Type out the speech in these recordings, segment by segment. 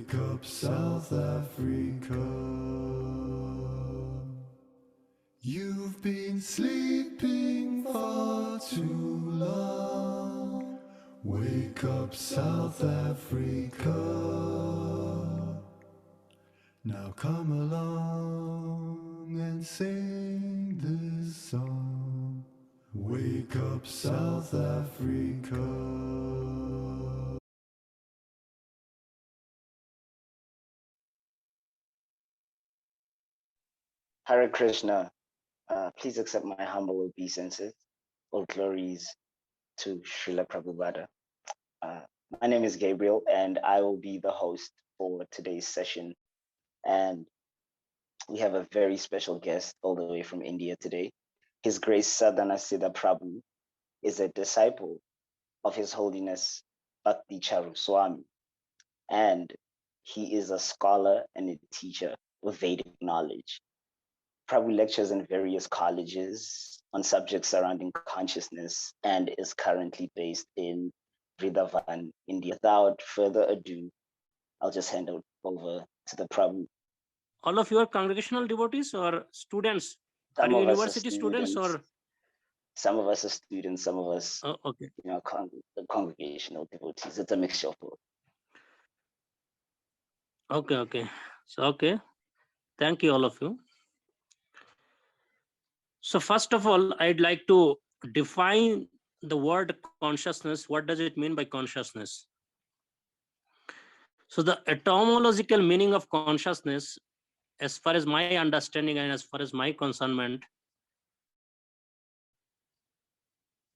Wake up, South Africa. You've been sleeping far too long. Wake up, South Africa. Now come along and sing this song. Wake up, South Africa. Hare Krishna, please accept my humble obeisances. All glories to Srila Prabhupada. My name is Gabriel, and I will be the host for today's session. And we have a very special guest all the way from India today. His Grace Sadhana Siddha Prabhu is a disciple of His Holiness Bhakti Charu Swami, and he is a scholar and a teacher with Vedic knowledge. Prabhu lectures in various colleges on subjects surrounding consciousness and is currently based in Vrindavan, India. Without further ado, I'll just hand it over to the Prabhu. All of you are congregational devotees or students? Are you university students or? Some of us are students, some of us okay. Congregational devotees. It's a mixture of both. Okay. So, okay. Thank you, all of you. So first of all, I'd like to define the word consciousness. What does it mean by consciousness? So the etymological meaning of consciousness, as far as my understanding and as far as my concernment,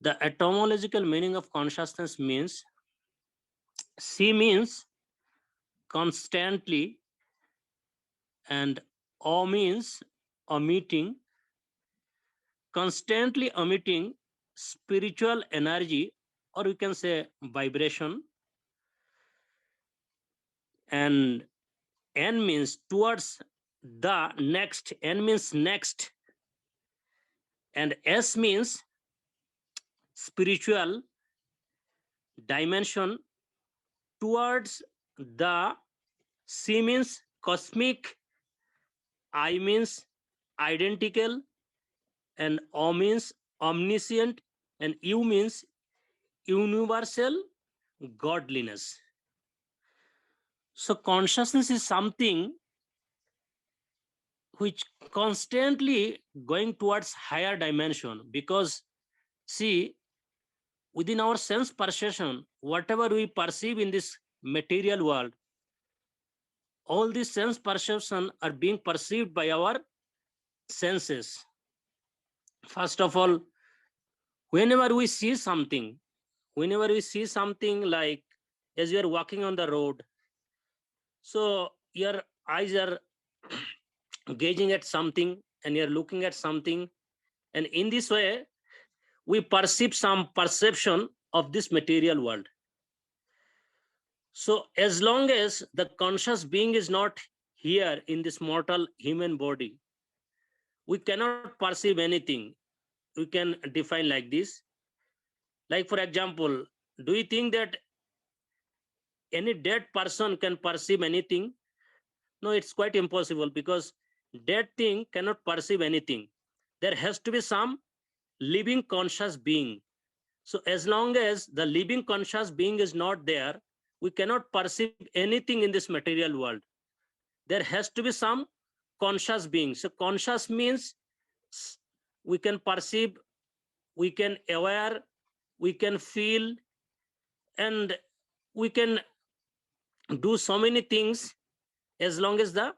the etymological meaning of consciousness means, C means constantly, and O means omitting, constantly emitting spiritual energy, or we can say vibration, and N means towards the next, N means next, and S means spiritual dimension towards the, C means cosmic, I means identical, and O means omniscient, and U means universal godliness. So consciousness is something which constantly going towards higher dimension, because see, within our sense perception, whatever we perceive in this material world, all these sense perception are being perceived by our senses. First of all, whenever we see something like, as you are walking on the road, so your eyes are gazing at something and you're looking at something, and in this way we perceive some perception of this material world. So as long as the conscious being is not here in this mortal human body, we cannot perceive anything. We can define like this. Like for example, do you think that any dead person can perceive anything? No, it's quite impossible, because dead thing cannot perceive anything. There has to be some living conscious being. So as long as the living conscious being is not there, we cannot perceive anything in this material world. There has to be some conscious being. So conscious means we can perceive, we can aware, we can feel, and we can do so many things as long as the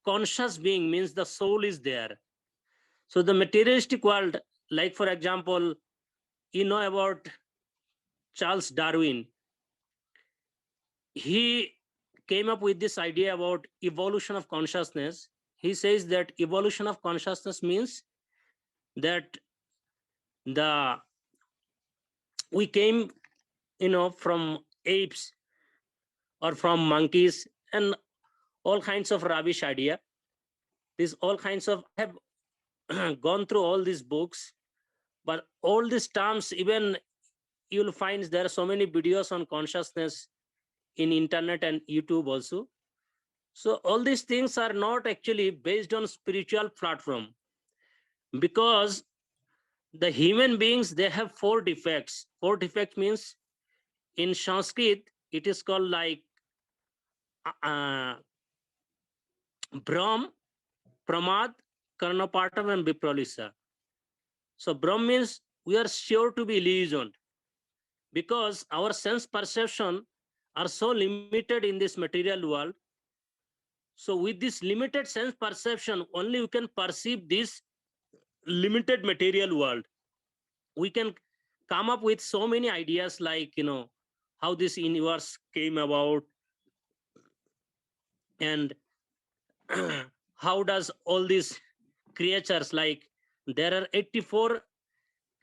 conscious being, means the soul, is there. So the materialistic world, like for example, you know about Charles Darwin. He came up with this idea about evolution of consciousness. He says that evolution of consciousness means that we came, from apes or from monkeys, and all kinds of rubbish idea. These all kinds of, I have gone through all these books, but all these terms, even you'll find there are so many videos on consciousness in internet and YouTube also. So all these things are not actually based on spiritual platform, because the human beings, they have four defects. Four defects means in Sanskrit it is called like uh, Brahm, Pramad, Karnapatam, and Vipralisa. So Brahm means we are sure to be illusioned, because our sense perception are so limited in this material world. So with this limited sense perception, only we can perceive this limited material world. We can come up with so many ideas, like, how this universe came about, and how does all these creatures, like there are 84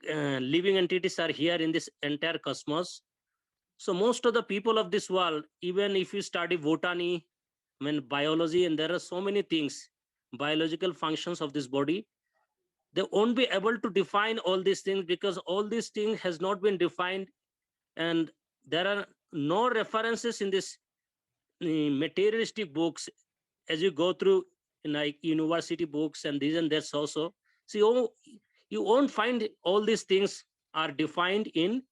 living entities are here in this entire cosmos. So most of the people of this world, even if you study botany, biology, and there are so many things, biological functions of this body, they won't be able to define all these things, because all these things has not been defined, and there are no references in this materialistic books. As you go through like university books and these and that's also, see, you won't find all these things are defined in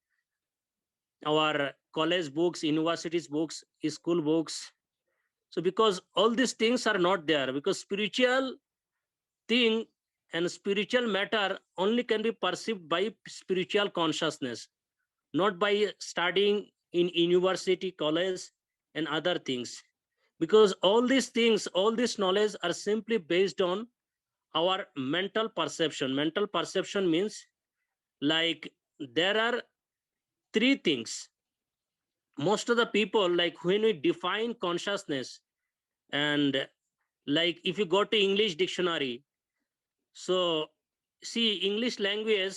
our college books, universities books, school books. So because all these things are not there, because spiritual thing and spiritual matter only can be perceived by spiritual consciousness, not by studying in university, college, and other things. Because all these things, all this knowledge are simply based on our mental perception. Mental perception means, like, there are three things. Most of the people, like when we define consciousness, and like if you go to English dictionary, so see, English language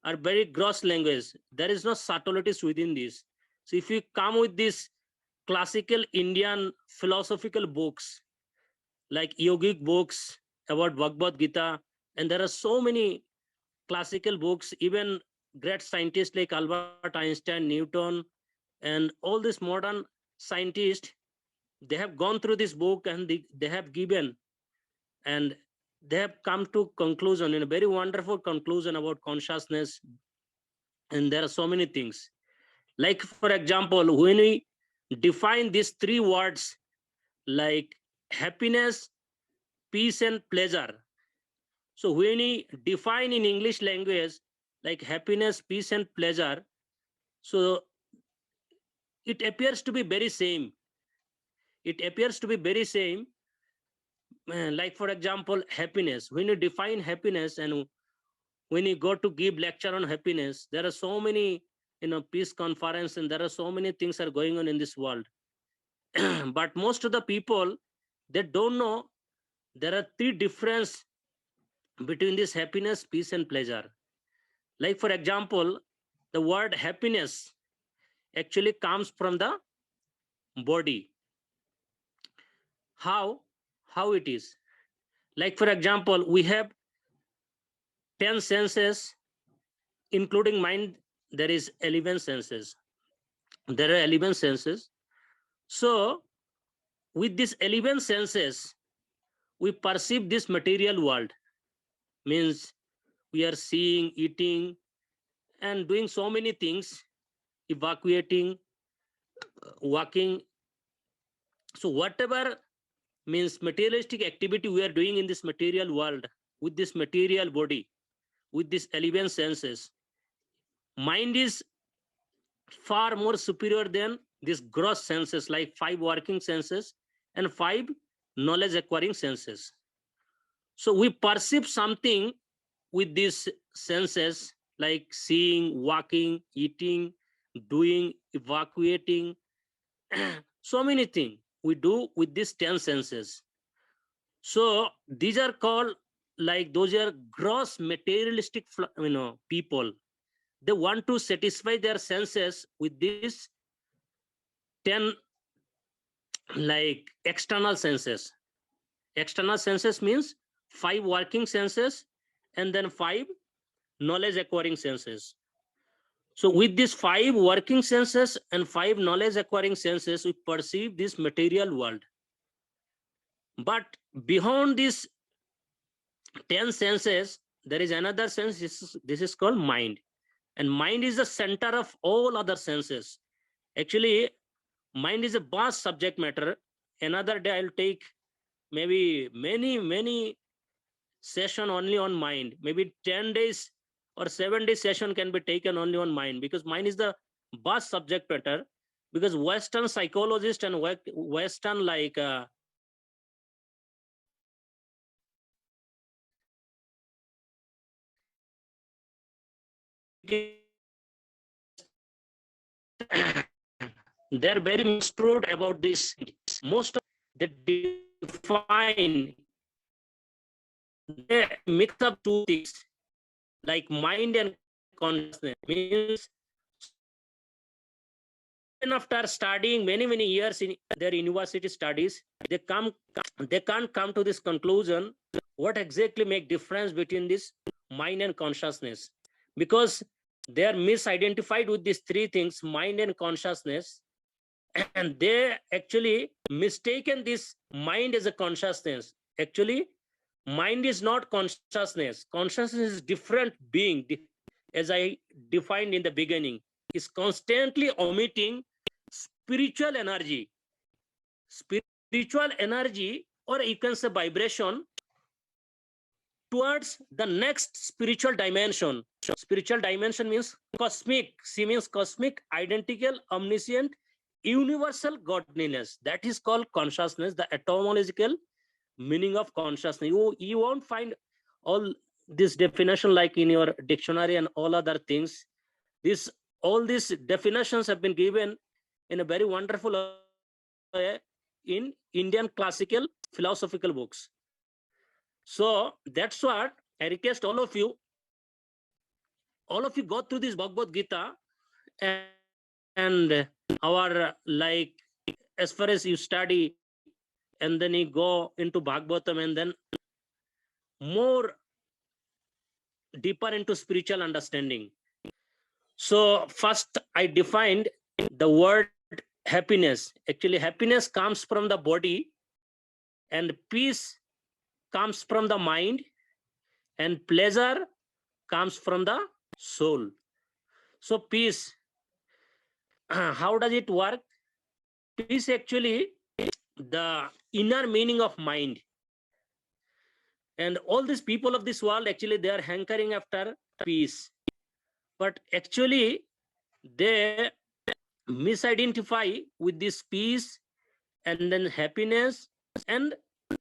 are very gross language. There is no subtleties within this. So if you come with this classical Indian philosophical books, like yogic books about Bhagavad Gita, and there are so many classical books, even great scientists like Albert Einstein, Newton, and all these modern scientists, they have gone through this book, and they have given, and they have come to conclusion, in a very wonderful conclusion about consciousness. And there are so many things, like for example, when we define these three words, like happiness, peace, and pleasure. So when we define in English language, like happiness, peace, and pleasure, so it appears to be very same. It appears to be very same. Like for example, happiness. When you define happiness, and when you go to give lecture on happiness, there are so many, peace conference, and there are so many things are going on in this world. But most of the people, they don't know there are three difference between this happiness, peace, and pleasure. Like for example, the word happiness actually comes from the body. How it is? Like for example, we have 10 senses, including mind. There is 11 senses. There are 11 senses. So with these 11 senses, we perceive this material world. Means we are seeing, eating, and doing so many things, evacuating, walking. So whatever means materialistic activity we are doing in this material world, with this material body, with these 11 senses, mind is far more superior than these gross senses, like 5 working senses and 5 knowledge acquiring senses. So we perceive something with these senses, like seeing, walking, eating, doing, evacuating, so many things we do with these 10 senses. So these are called, like, those are gross materialistic people. They want to satisfy their senses with this 10 like external senses. External senses means 5 working senses and then 5 knowledge acquiring senses. So with these 5 working senses and 5 knowledge acquiring senses, we perceive this material world. But beyond these 10 senses, there is another sense. This is called mind. And mind is the center of all other senses. Actually, mind is a vast subject matter. Another day I'll take maybe many session only on mind. Maybe 10 days or 7 days session can be taken only on mind, because mind is the vast subject matter. Because Western psychologists and Western they're very mistrued about this. Most of they define, they mix up two things like mind and consciousness. Means even after studying many years in their university studies, they can't come to this conclusion what exactly make difference between this mind and consciousness, because they are misidentified with these three things, mind and consciousness, and they actually mistaken this mind as a consciousness. Actually, mind is not consciousness. Consciousness is different being, as I defined in the beginning, is constantly omitting spiritual energy. Spiritual energy, or you can say vibration, towards the next spiritual dimension. Spiritual dimension means cosmic. C means cosmic, identical, omniscient, universal godliness. That is called consciousness, the etymological meaning of consciousness. You won't find all this definition like in your dictionary and all other things. All these definitions have been given in a very wonderful way in Indian classical philosophical books. So that's what I request all of you go through this Bhagavad Gita, and our as far as you study, and then you go into Bhagavatam, and then more deeper into spiritual understanding. So first I defined the word happiness. Actually, happiness comes from the body, and peace comes from the mind, and pleasure comes from the soul. So peace, how does it work? Peace actually the inner meaning of mind. And all these people of this world, actually they are hankering after peace, but actually they misidentify with this peace and then happiness and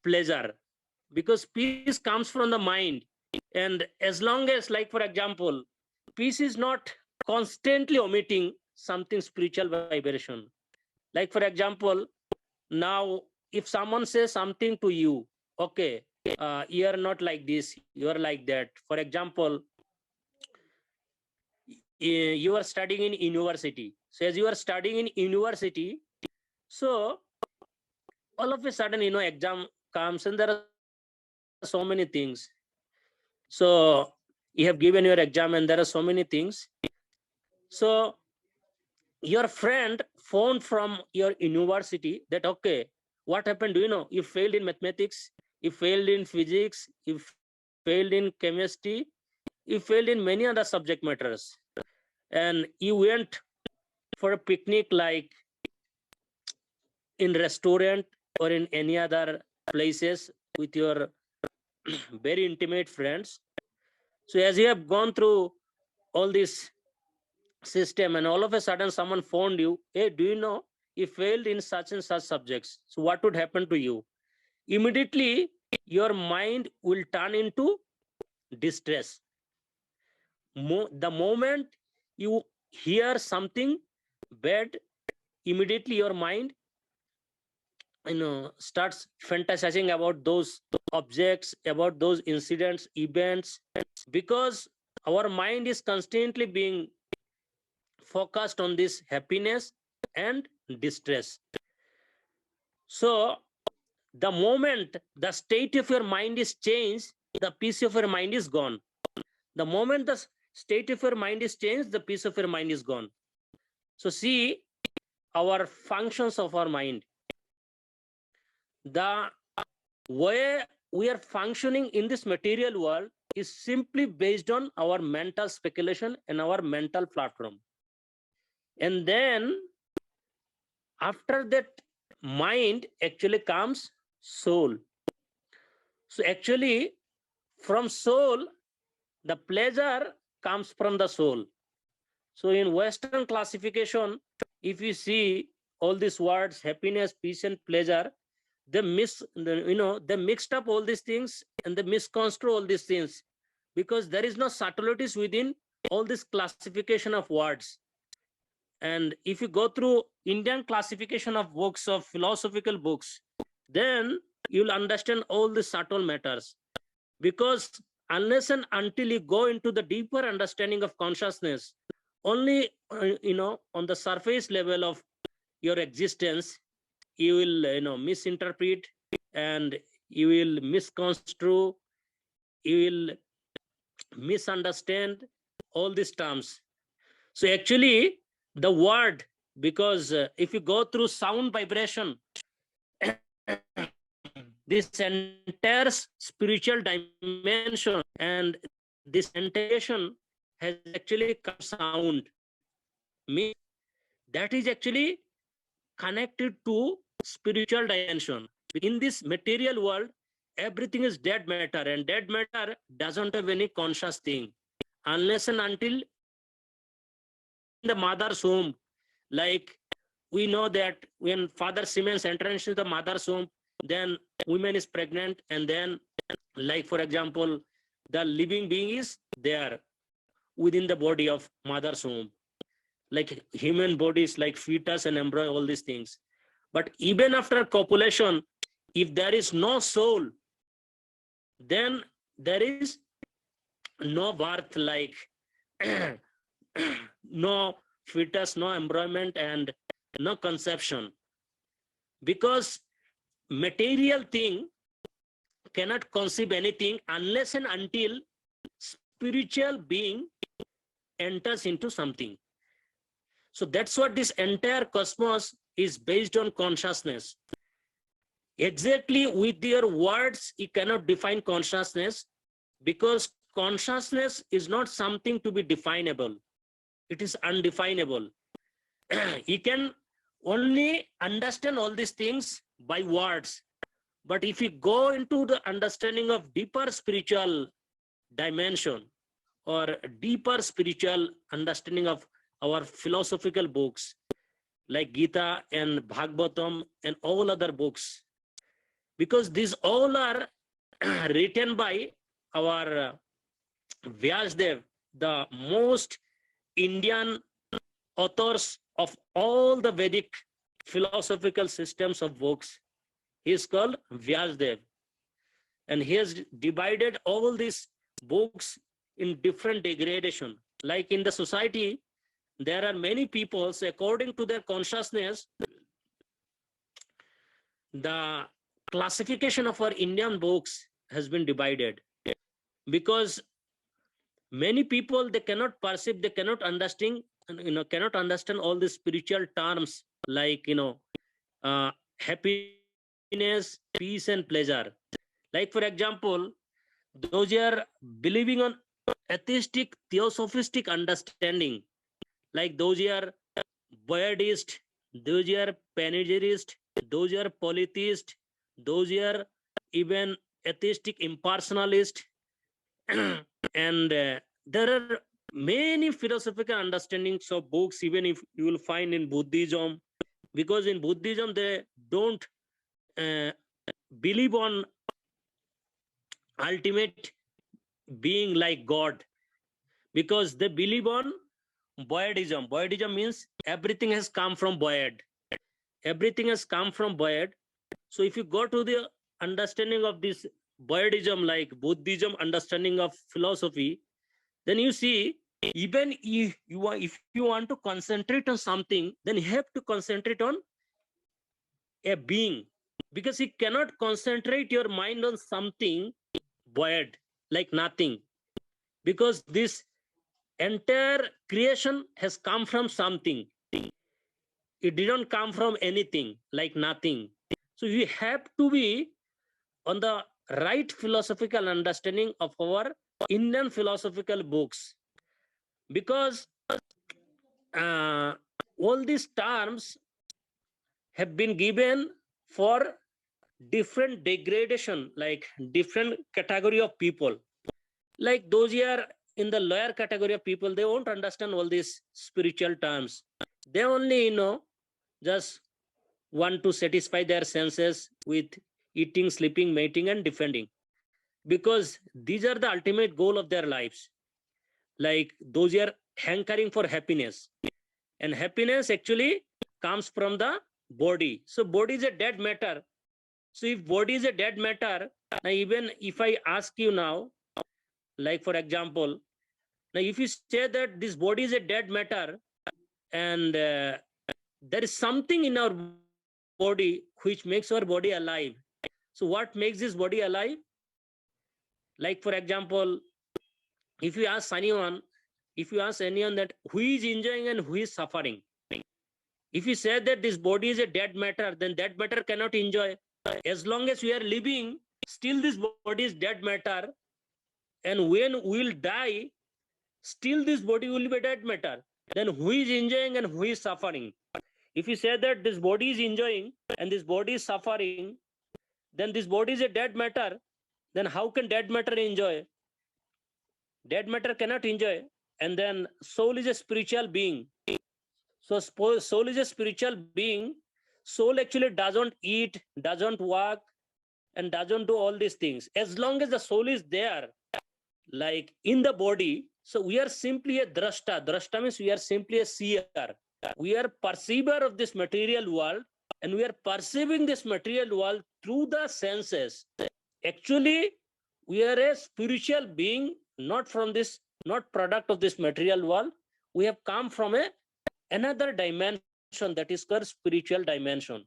pleasure, because peace comes from the mind. And as long as, like for example, peace is not constantly omitting something spiritual vibration. Like for example, now if someone says something to you, okay, you are not like this, you are like that. For example, you are studying in university. So as you are studying in university, so all of a sudden, exam comes and there are so many things. So you have given your exam and there are so many things. So your friend phoned from your university that, okay, what happened? Do you know? You failed in mathematics, you failed in physics, you failed in chemistry, you failed in many other subject matters. And you went for a picnic like in restaurant or in any other places with your very intimate friends. So as you have gone through all this system, and all of a sudden someone phoned you, hey, do you know you failed in such and such subjects? So what would happen to you? Immediately your mind will turn into distress. The moment you hear something bad, immediately your mind starts fantasizing about those objects, about those incidents, events, because our mind is constantly being focused on this happiness and distress. So the moment the state of your mind is changed, the peace of your mind is gone. The moment the state of your mind is changed, the peace of your mind is gone. So see our functions of our mind. The where we are functioning in this material world is simply based on our mental speculation and our mental platform. And then after that, mind actually comes soul. So actually, from soul, the pleasure comes from the soul. So in Western classification, if you see all these words, happiness, peace, and pleasure, they they mixed up all these things and they misconstrue all these things because there is no subtleties within all this classification of words. And if you go through Indian classification of books, of philosophical books, then you'll understand all the subtle matters. Because unless and until you go into the deeper understanding of consciousness, only on the surface level of your existence, you will misinterpret, and you will misconstrue, you will misunderstand all these terms. So actually the word, because if you go through sound vibration, this entire spiritual dimension and this integration has actually come sound, means that is actually connected to spiritual dimension. In this material world, everything is dead matter, and dead matter doesn't have any conscious thing unless and until the mother's womb. Like we know that when father Siemens enters into the mother's womb, then woman is pregnant, and then, like for example, the living being is there within the body of mother's womb, like human bodies, like fetus and embryo, all these things. But even after copulation, if there is no soul, then there is no birth, like no fetus, no embryament, and no conception. Because material thing cannot conceive anything unless and until spiritual being enters into something. So that's what this entire cosmos is based on, consciousness. Exactly with your words, you cannot define consciousness, because consciousness is not something to be definable. It is undefinable. You can only understand all these things by words. But if you go into the understanding of deeper spiritual dimension or deeper spiritual understanding of our philosophical books like Gita and Bhagavatam and all other books, because these all are written by our Vyasdev, the most Indian authors of all the Vedic philosophical systems of books. He is called Vyasdev, and he has divided all these books in different degradation. Like in the society, there are many people, so according to their consciousness, the classification of our Indian books has been divided, because many people, they cannot perceive, they cannot understand, cannot understand all the spiritual terms like happiness, peace, and pleasure. Like for example, those who are believing on atheistic, theosophistic understanding, like those who are Buddhist, those who are panegyrist, those who are polytheist, those who are even atheistic impersonalist, and there are many philosophical understandings of books, even if you will find in Buddhism, because in Buddhism they don't uh, believe on ultimate being like God, because they believe on Buddhism. Buddhism means everything has come from Buddha. Everything has come from Buddha. So if you go to the understanding of this Buddhism, like Buddhism understanding of philosophy, then you see, even if you want to concentrate on something, then you have to concentrate on a being, because you cannot concentrate your mind on something void, like nothing, because this entire creation has come from something. It didn't come from anything, like nothing. So you have to be on the right philosophical understanding of our Indian philosophical books, because all these terms have been given for different degradation, like different category of people. Like those who are in the lower category of people, they won't understand all these spiritual terms. They only, just want to satisfy their senses with eating, sleeping, mating, and defending, because these are the ultimate goal of their lives. Like those who are hankering for happiness, and happiness actually comes from the body. So body is a dead matter. So if body is a dead matter, now even if I ask you now, like for example, now if you say that this body is a dead matter, and there is something in our body which makes our body alive. So what makes this body alive? Like for example, if you ask anyone, that who is enjoying and who is suffering, if you say that this body is a dead matter, then that matter cannot enjoy. As long as we are living, still this body is dead matter, and when we will die, still this body will be dead matter. Then who is enjoying and who is suffering? If you say that this body is enjoying and this body is suffering, then this body is a dead matter. Then how can dead matter enjoy? Dead matter cannot enjoy. And then soul is a spiritual being. So soul is a spiritual being. Soul actually doesn't eat, doesn't walk, and doesn't do all these things. As long as the soul is there, like in the body, so we are simply a drashta. Drashta means we are simply a seer. We are perceiver of this material world, and we are perceiving this material world through the senses. Actually, we are a spiritual being, not product of this material world. We have come from another dimension, that is called spiritual dimension.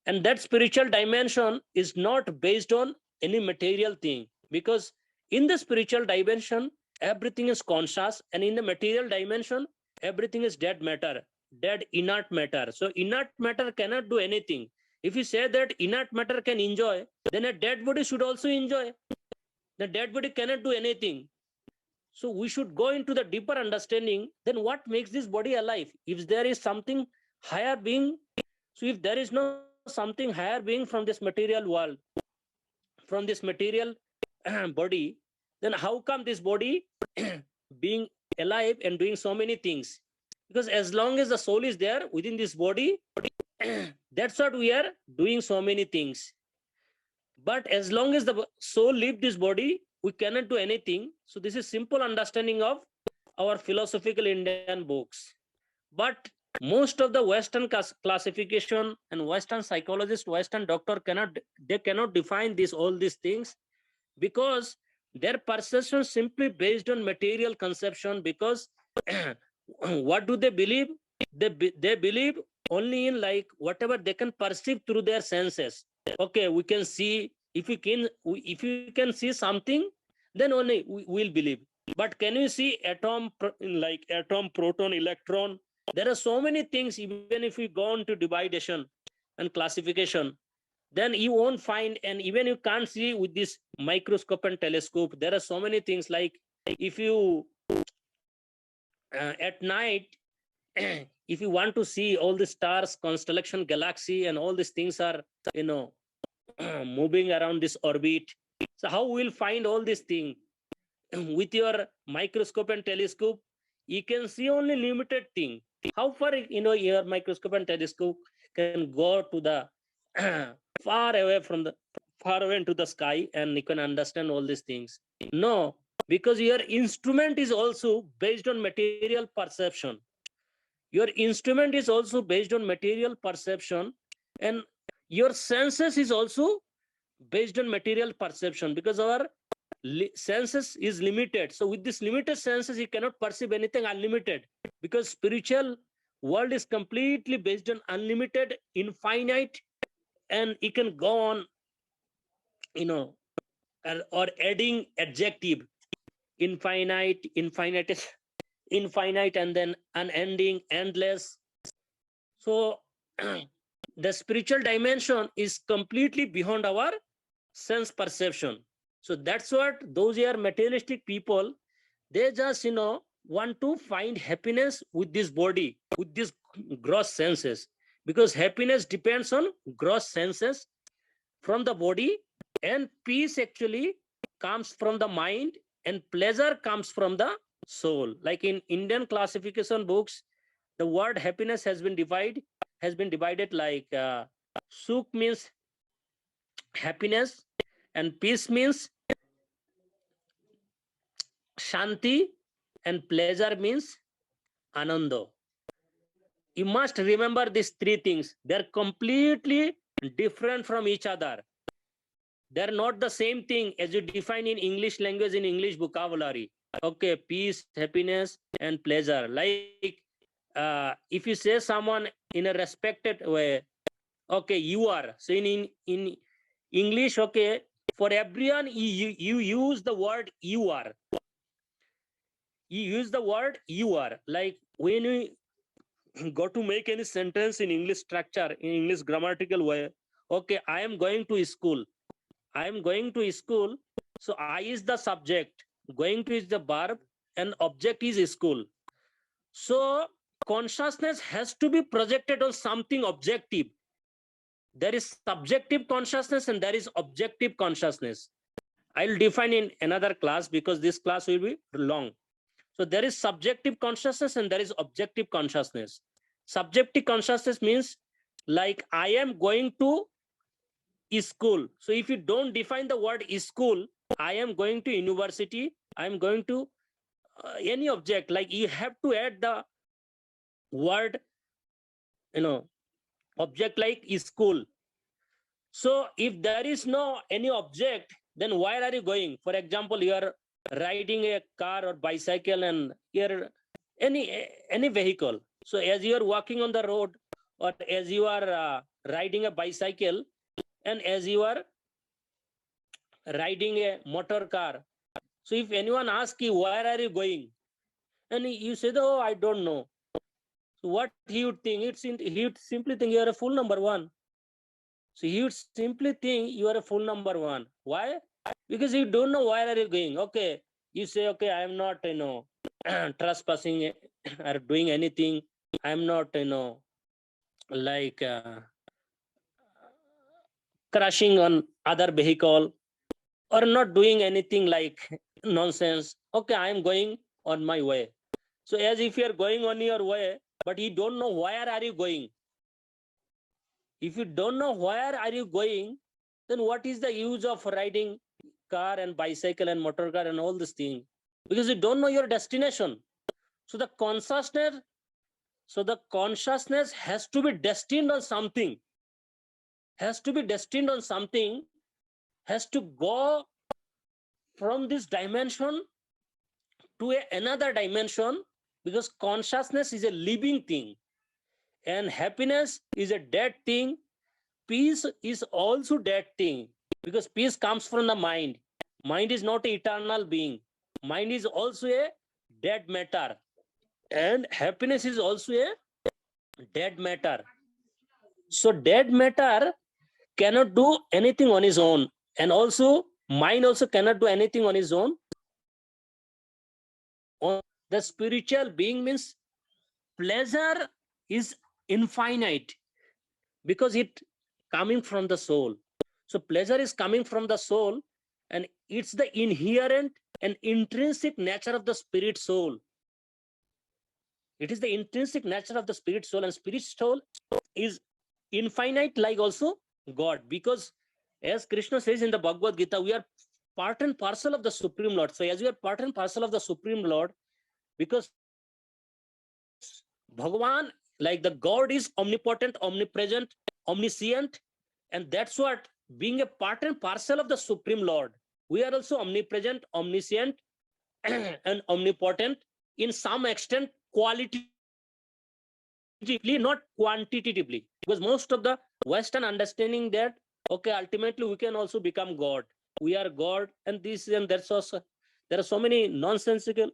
And that spiritual dimension is not based on any material thing, because in the spiritual dimension, everything is conscious, and in the material dimension, everything is dead matter, dead inert matter. So inert matter cannot do anything. If you say that inert matter can enjoy, then a dead body should also enjoy. The dead body cannot do anything. So we should go into the deeper understanding, then what makes this body alive? If there is something higher being, so if there is no something higher being from this material world, from this material body, then how come this body being alive and doing so many things? Because as long as the soul is there within this body, that's what we are doing so many things. But as long as the soul leaves this body, we cannot do anything. So this is simple understanding of our philosophical Indian books. But most of the Western classification and Western psychologist, Western doctor cannot define all these things, because their perception simply based on material conception. Because what do they believe? They believe only in like whatever they can perceive through their senses. Okay, we can see, if you can see something, then only we will believe. But can you see atom, like atom, proton, electron? There are so many things. Even if we go on to dividation and classification, then you won't find, and even you can't see with this microscope and telescope. There are so many things. Like if you at night, if you want to see all the stars, constellation, galaxy, and all these things are moving around this orbit. So how we'll find all these things? With your microscope and telescope, you can see only limited thing. How far your microscope and telescope can go to the far away into the sky, and you can understand all these things? No, because your instrument is also based on material perception. Your instrument is also based on material perception, and your senses is also based on material perception, because our senses is limited. So with this limited senses, you cannot perceive anything unlimited, because spiritual world is completely based on unlimited, infinite, and you can go on or adding adjective, infinite, infinite, and then unending, endless. So the spiritual dimension is completely beyond our sense perception. So that's what those are materialistic people. They just, want to find happiness with this body, with these gross senses, because happiness depends on gross senses from the body, and peace actually comes from the mind, and pleasure comes from the soul. Like in Indian classification books, the word happiness has been divided like sukh means happiness, and peace means shanti, and pleasure means ananda. You must remember these three things. They're completely different from each other. They're not the same thing as you define in English language, in English vocabulary. Okay, peace, happiness, and pleasure. Like if you say someone in a respected way, okay, you are. So in English, okay, for everyone, you use the word you are. You use the word you are. Like when we go to make any sentence in English structure, in English grammatical way, okay, I am going to school. I am going to school. So I is the subject, going to is the verb, and object is school. So consciousness has to be projected on something objective. There is subjective consciousness and there is objective consciousness. I'll define in another class because this class will be long. So there is subjective consciousness and there is objective consciousness. Subjective consciousness means like I am going to school. So if you don't define the word school, I am going to university, I am going to any object, like you have to add the word, object like school. So if there is no any object, then where are you going? For example, you are riding a car or bicycle and you're any vehicle. So as you are walking on the road, or as you are riding a bicycle, and as you are riding a motor car, so if anyone asks you where are you going, and you say, oh, I don't know, so what he would think? He would simply think you are a fool, number one. So he would simply think you are a fool, number one. Why? Because you don't know where are you going. Okay, you say, okay, I am not, trespassing or doing anything. I am not, like crashing on other vehicle, or not doing anything like nonsense. Okay, I am going on my way. So as if you are going on your way, but you don't know where are you going. If you don't know where are you going, then what is the use of riding car and bicycle and motor car and all this thing? Because you don't know your destination. So the consciousness has to be destined on something. Has to be destined on something. Has to go from this dimension to another dimension, because consciousness is a living thing and happiness is a dead thing. Peace is also dead thing, because peace comes from the mind. Mind is not an eternal being. Mind is also a dead matter, and happiness is also a dead matter. So dead matter cannot do anything on his own, and also mind also cannot do anything on his own. The spiritual being means pleasure is infinite because it coming from the soul. So pleasure is coming from the soul, and it's the inherent and intrinsic nature of the spirit soul. It is the intrinsic nature of the spirit soul, and spirit soul is infinite like also God, because as Krishna says in the Bhagavad Gita, we are part and parcel of the Supreme Lord. So as we are part and parcel of the Supreme Lord, because Bhagavan, like the God, is omnipotent, omnipresent, omniscient, and that's what, being a part and parcel of the Supreme Lord, we are also omnipresent, omniscient, and omnipotent in some extent, qualitatively, not quantitatively, because most of the Western understanding that, okay, ultimately we can also become God. We are God, and this and that's also, there are so many nonsensical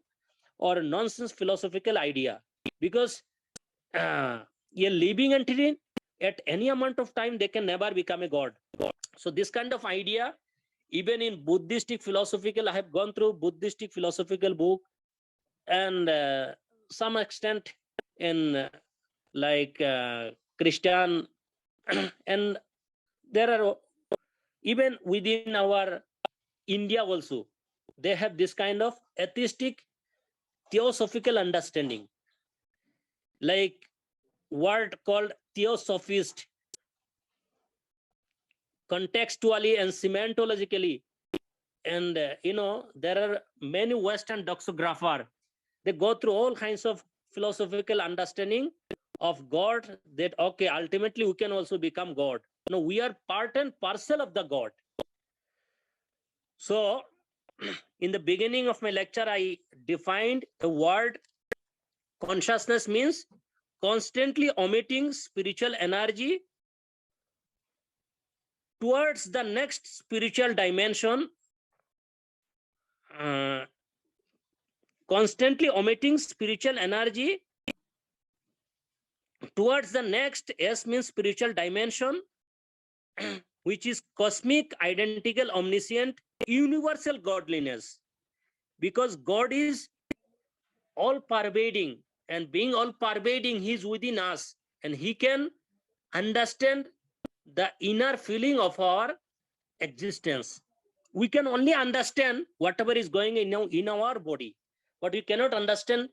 or nonsense philosophical idea, because a living entity at any amount of time, they can never become a god. So this kind of idea even in Buddhistic philosophical, I have gone through Buddhistic philosophical book, and some extent in Christian, and there are even within our India also, they have this kind of atheistic theosophical understanding, like word called theosophist. Contextually and semantologically, and there are many Western doxographer, they go through all kinds of philosophical understanding of God, that okay, ultimately we can also become God. No, we are part and parcel of the God. So in the beginning of my lecture, I defined the word consciousness means constantly omitting spiritual energy towards the next spiritual dimension, constantly omitting spiritual energy towards the next. S means spiritual dimension, which is cosmic, identical, omniscient, universal godliness. Because God is all pervading, and being all pervading, he is within us, and he can understand the inner feeling of our existence. We can only understand whatever is going in our body, but we cannot understand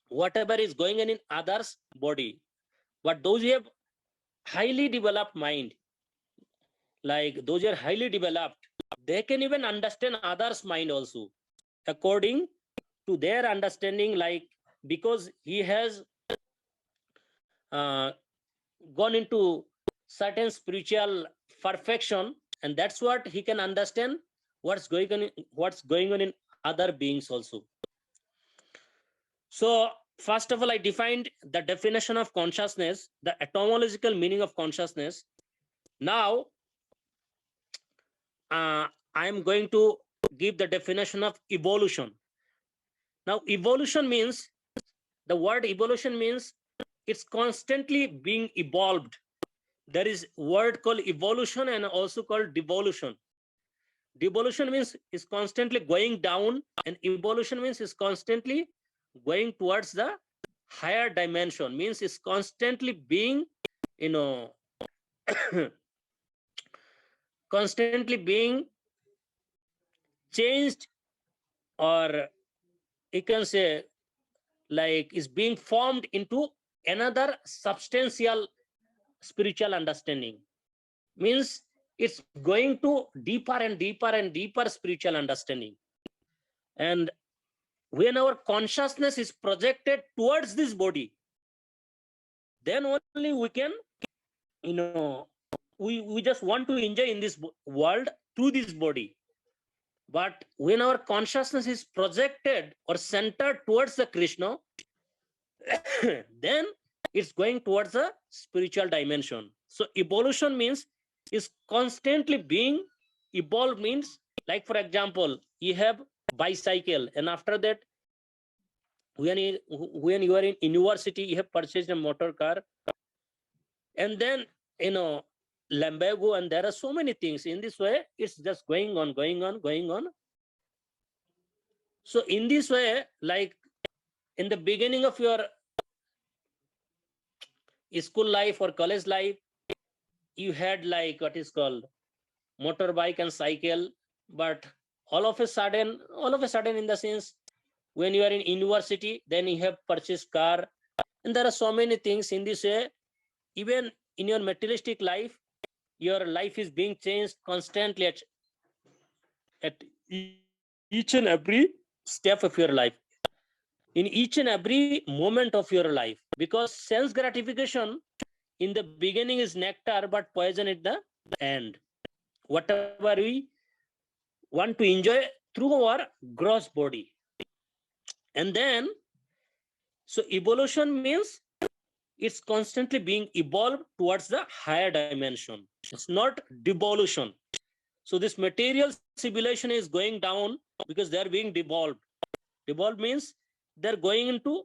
whatever is going on in others' body. But those who have highly developed mind, like those who are highly developed, they can even understand others' mind also, according to their understanding, like because he has uh, gone into certain spiritual perfection, and that's what he can understand what's going on in other beings also. So first of all, I defined the definition of consciousness, the etymological meaning of consciousness. Now I am going to give the definition of evolution. Now evolution means, the word evolution means it's constantly being evolved. There is word called evolution and also called devolution. Devolution means is constantly going down, and evolution means is constantly going towards the higher dimension, means is constantly being, constantly being changed, or you can say like is being formed into another substantial spiritual understanding. Means it's going to deeper and deeper and deeper spiritual understanding. And when our consciousness is projected towards this body, then only we can, we just want to enjoy in this world through this body. But when our consciousness is projected or centered towards the Krishna, then it's going towards a spiritual dimension. So evolution means is constantly being evolved, means like for example, you have bicycle, and after that when you are in university, you have purchased a motor car, and then Lamborghini, and there are so many things. In this way, it's just going on, going on, going on. So in this way, like in the beginning of your school life or college life, you had like what is called motorbike and cycle, but all of a sudden in the sense, when you are in university, then you have purchased car, and there are so many things. In this way, even in your materialistic life, your life is being changed constantly at each and every step of your life, in each and every moment of your life, because sense gratification in the beginning is nectar, but poison at the end. Whatever we want to enjoy through our gross body. And then, so evolution means it's constantly being evolved towards the higher dimension. It's not devolution. So this material civilization is going down because they are being devolved. Devolved means they're going into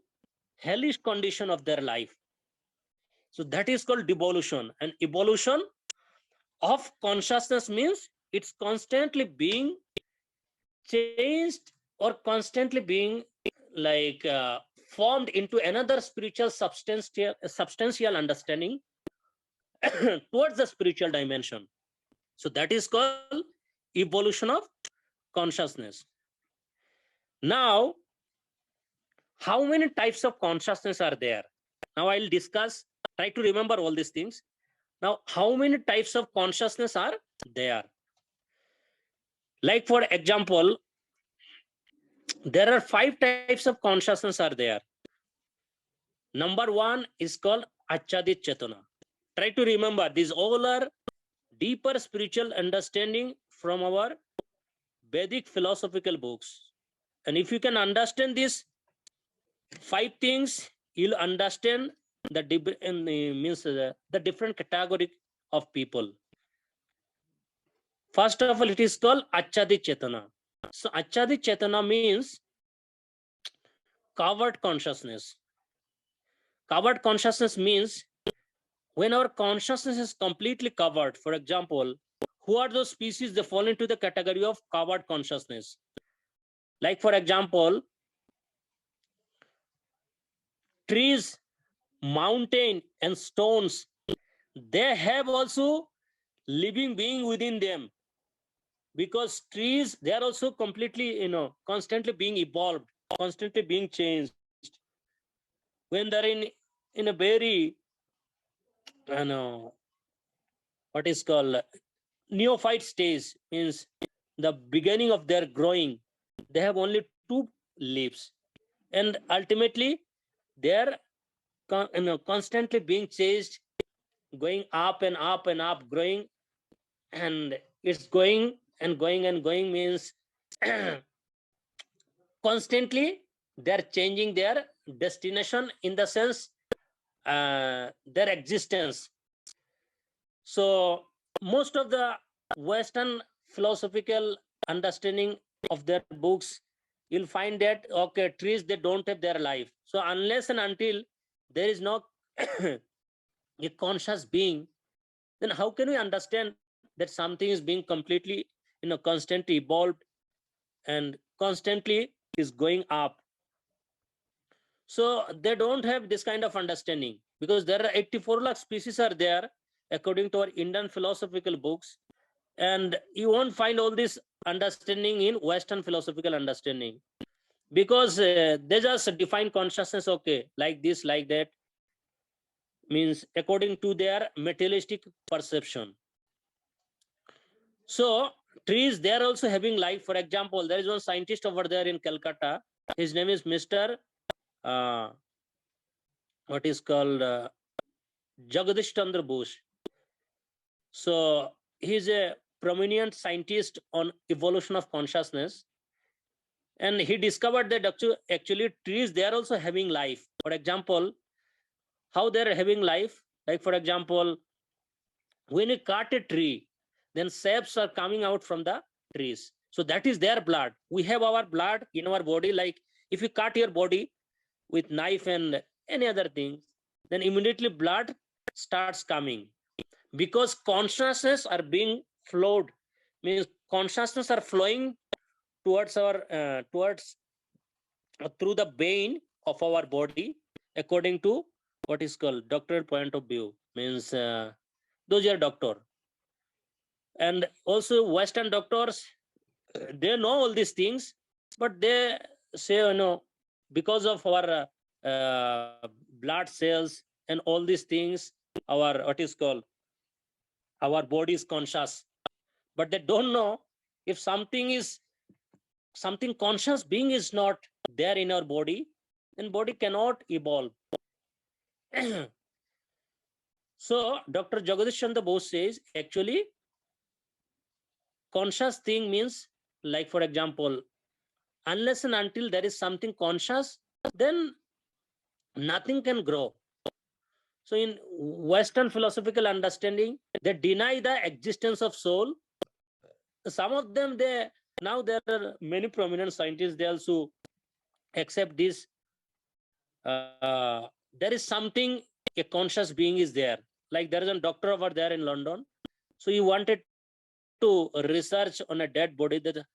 hellish condition of their life. So that is called devolution. And evolution of consciousness means it's constantly being changed or constantly being like formed into another spiritual substantial understanding towards the spiritual dimension. So that is called evolution of consciousness. Now, how many types of consciousness are there? Now I'll discuss, try to remember all these things. Now, how many types of consciousness are there? Like for example, there are 5 types of consciousness are there. Number 1 is called Achadit Chetana. Try to remember, these all are deeper spiritual understanding from our Vedic philosophical books. And if you can understand these 5 things, you'll understand the the different category of people. First of all, it is called Achadit Chetana. So Achadit Chetana means covered consciousness. Covered consciousness means when our consciousness is completely covered. For example, who are those species? They fall into the category of covered consciousness. Like for example, trees, mountain, and stones, they have also living being within them, because trees, they are also completely, constantly being evolved, constantly being changed. When they're in a very, what is called Neophyte stage, means the beginning of their growing, they have only 2 leaves, and ultimately they are constantly being changed, going up and up and up, growing, and it's going and going and going, means constantly they're changing their destination, in the sense their existence. So most of the Western philosophical understanding of their books, you'll find that okay, trees, they don't have their life. So unless and until there is no a conscious being, then how can we understand that something is being completely, constantly evolved and constantly is going up? So they don't have this kind of understanding, because there are 84 lakh species are there according to our Indian philosophical books, and you won't find all this understanding in Western philosophical understanding, because they just define consciousness, okay, like this, like that, means according to their materialistic perception. So trees, they are also having life. For example, there is one scientist over there in Calcutta. His name is Mr. What is called Jagadish Chandra Bose. So he's a prominent scientist on evolution of consciousness, and he discovered that actually trees, they are also having life. For example, how they're having life? Like for example, when you cut a tree, then saps are coming out from the trees. So that is their blood. We have our blood in our body. Like if you cut your body with knife and any other things, then immediately blood starts coming, because consciousness are being flowed, means consciousness are flowing towards our through the vein of our body, according to what is called doctor point of view, means those are doctor. And also Western doctors, they know all these things, but they say, because of our blood cells and all these things, our what is called our body is conscious, but they don't know, if something conscious being is not there in our body, then body cannot evolve. So Dr. Jagadish Chandra Bose says, actually conscious thing means, like for example, unless and until there is something conscious, then nothing can grow. So in Western philosophical understanding, they deny the existence of soul. Some of them, now there are many prominent scientists, they also accept this. There is something, a conscious being is there. Like there is a doctor over there in London. So he wanted to research on a dead body that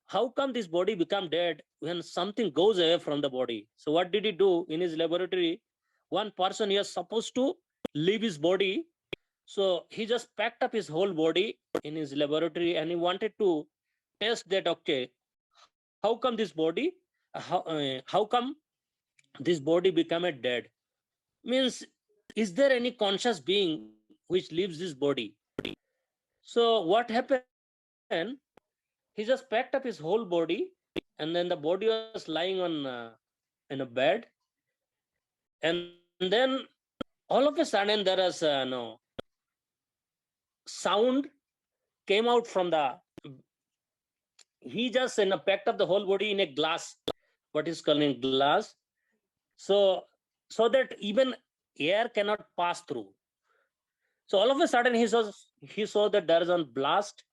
how come this body become dead when something goes away from the body. So what did he do in his laboratory? One person, he was supposed to leave his body, so he just packed up his whole body in his laboratory and he wanted to test that, okay, how come this body, how come this body become a dead? Means, is there any conscious being which leaves this body? So what happened? He just packed up his whole body, and then the body was lying on in a bed, and then all of a sudden there was no sound came out from the. He just packed up the whole body in a glass, what is called in glass, so that even air cannot pass through. So all of a sudden he saw that there is a blast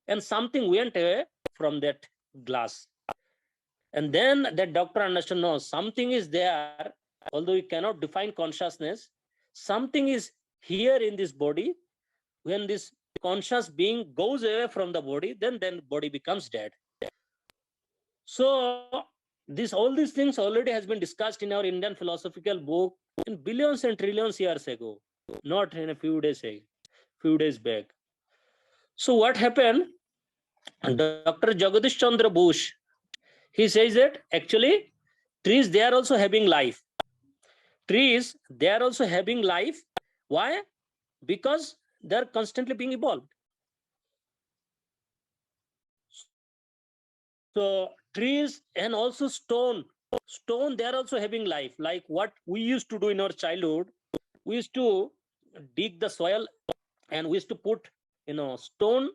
and something went away from that glass. And then the doctor understood, no, something is there, although we cannot define consciousness, something is here in this body. When this conscious being goes away from the body, then body becomes dead. So all these things already has been discussed in our Indian philosophical book in billions and trillions years ago, not in a few days back. So what happened? Dr. Jagadish Chandra Bose, he says that actually trees, they are also having life. Trees, they are also having life. Why? Because they are constantly being evolved. So trees and also stone, they are also having life. Like what we used to do in our childhood, we used to dig the soil and we used to put stone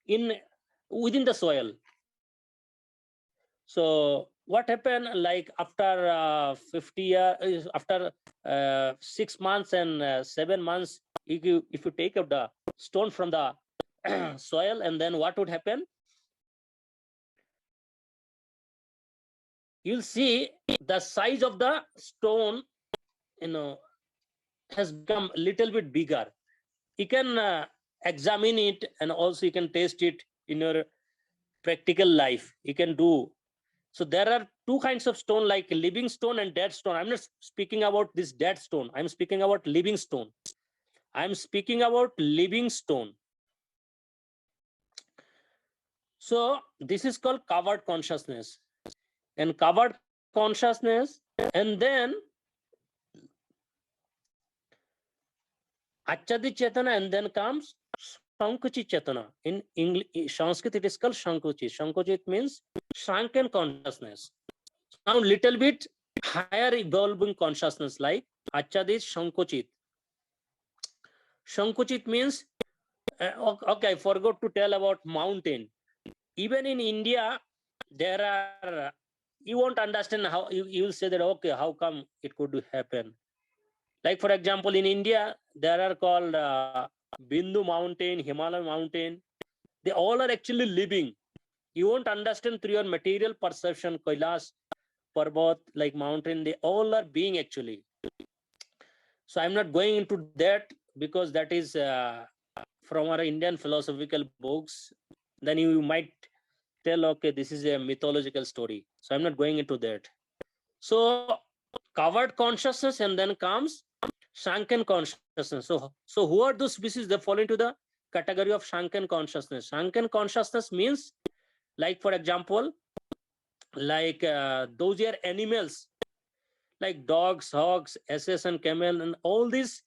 in within the soil. So what happened, like after 50 years, after 6 months and 7 months, if you take up the stone from the soil, and then what would happen? You'll see the size of the stone has become a little bit bigger. You can examine it, and also you can taste it in your practical life. You can do. So there are two kinds of stone, like living stone and dead stone. I'm not speaking about this dead stone. I'm speaking about living stone. I'm speaking about living stone. So this is called covered consciousness. And covered consciousness, and then Achadi Chetana, and then comes Shankuchi Chetana. In English, Sanskrit, it is called Shankuchi. Shankuchi means shrunken consciousness. Now little bit higher evolving consciousness, like Achadi Shankuchit. Shankuchit means, okay, I forgot to tell about mountain. Even in India, there are, you won't understand how, you will say that, okay, how come it could happen? Like for example, in India, there are called Bindu mountain, Himalaya mountain. They all are actually living. You won't understand through your material perception, Kailash, Parbat, like mountain, they all are being actually. So I'm not going into that because that is from our Indian philosophical books. Then you might tell, okay, this is a mythological story. So I'm not going into that. So covered consciousness, and then comes shrunken consciousness. So who are those species? They fall into the category of shrunken consciousness. Shrunken consciousness means, like for example, like those are animals, like dogs, hogs, SS and camel, and all these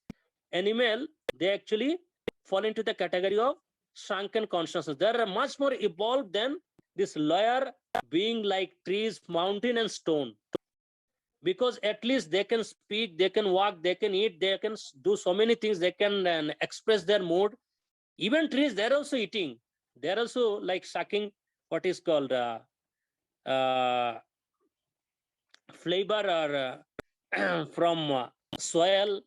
animal, they actually fall into the category of shrunken consciousness. They are much more evolved than this lower being, like trees, mountain, and stone. Because at least they can speak, they can walk, they can eat, they can do so many things, they can express their mood. Even trees, they're also eating. They're also like sucking what is called flavor or from soil,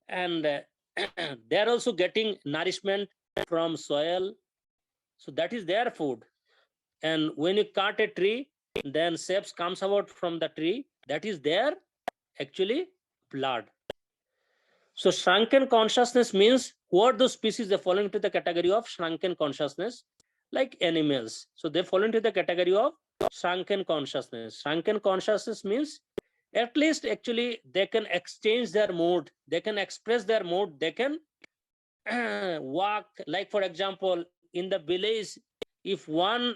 and they're also getting nourishment from soil. So that is their food. And when you cut a tree, then saps comes out from the tree. That is their actually blood. So shrunken consciousness means who are those species? They fall into the category of shrunken consciousness, like animals. So they fall into the category of shrunken consciousness. Shrunken consciousness means at least actually they can exchange their mood, they can express their mood, they can walk. Like for example, in the village, if one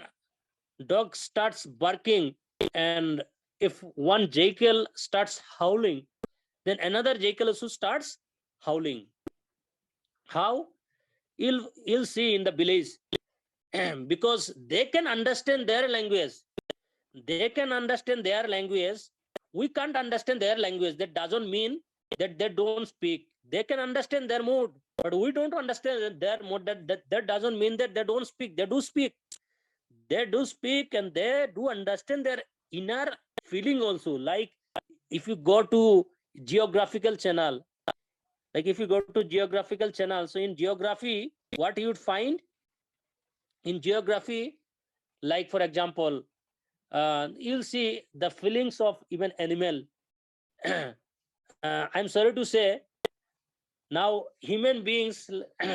dog starts barking and if one jackal starts howling, then another jackal also starts howling. How? You'll see in the village because they can understand their language. They can understand their language. We can't understand their language. That doesn't mean that they don't speak. They can understand their mood, but we don't understand their mood. That doesn't mean that they don't speak. They do speak. They do speak and they do understand their inner feeling also. Like if you go to geographical channel, so in geography, what you would find in geography, like for example, you'll see the feelings of even animal. I'm sorry to say, now human beings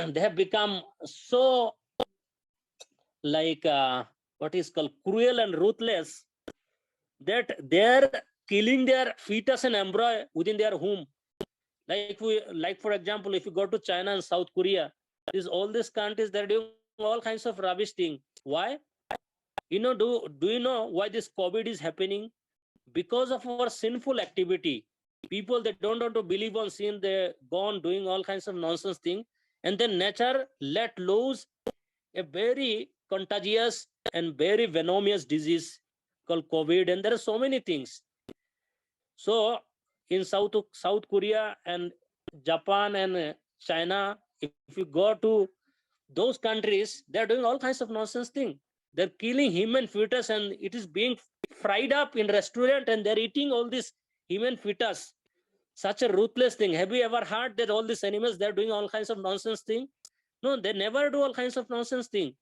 they have become so like what is called cruel and ruthless that they're killing their fetus and embryo within their home. Like for example, if you go to China and South Korea, all these countries, they're doing all kinds of rubbish thing. Why? Do you know why this COVID is happening? Because of our sinful activity. People, they don't want to believe on sin, they go on doing all kinds of nonsense thing, and then nature let loose a very contagious and very venomous disease called COVID, and there are so many things. So in South Korea and Japan and China, if you go to those countries, they're doing all kinds of nonsense thing. They're killing human fetus and it is being fried up in restaurant and they're eating all this human fetus. Such a ruthless thing. Have you ever heard that all these animals, they're doing all kinds of nonsense thing? No, they never do all kinds of nonsense thing.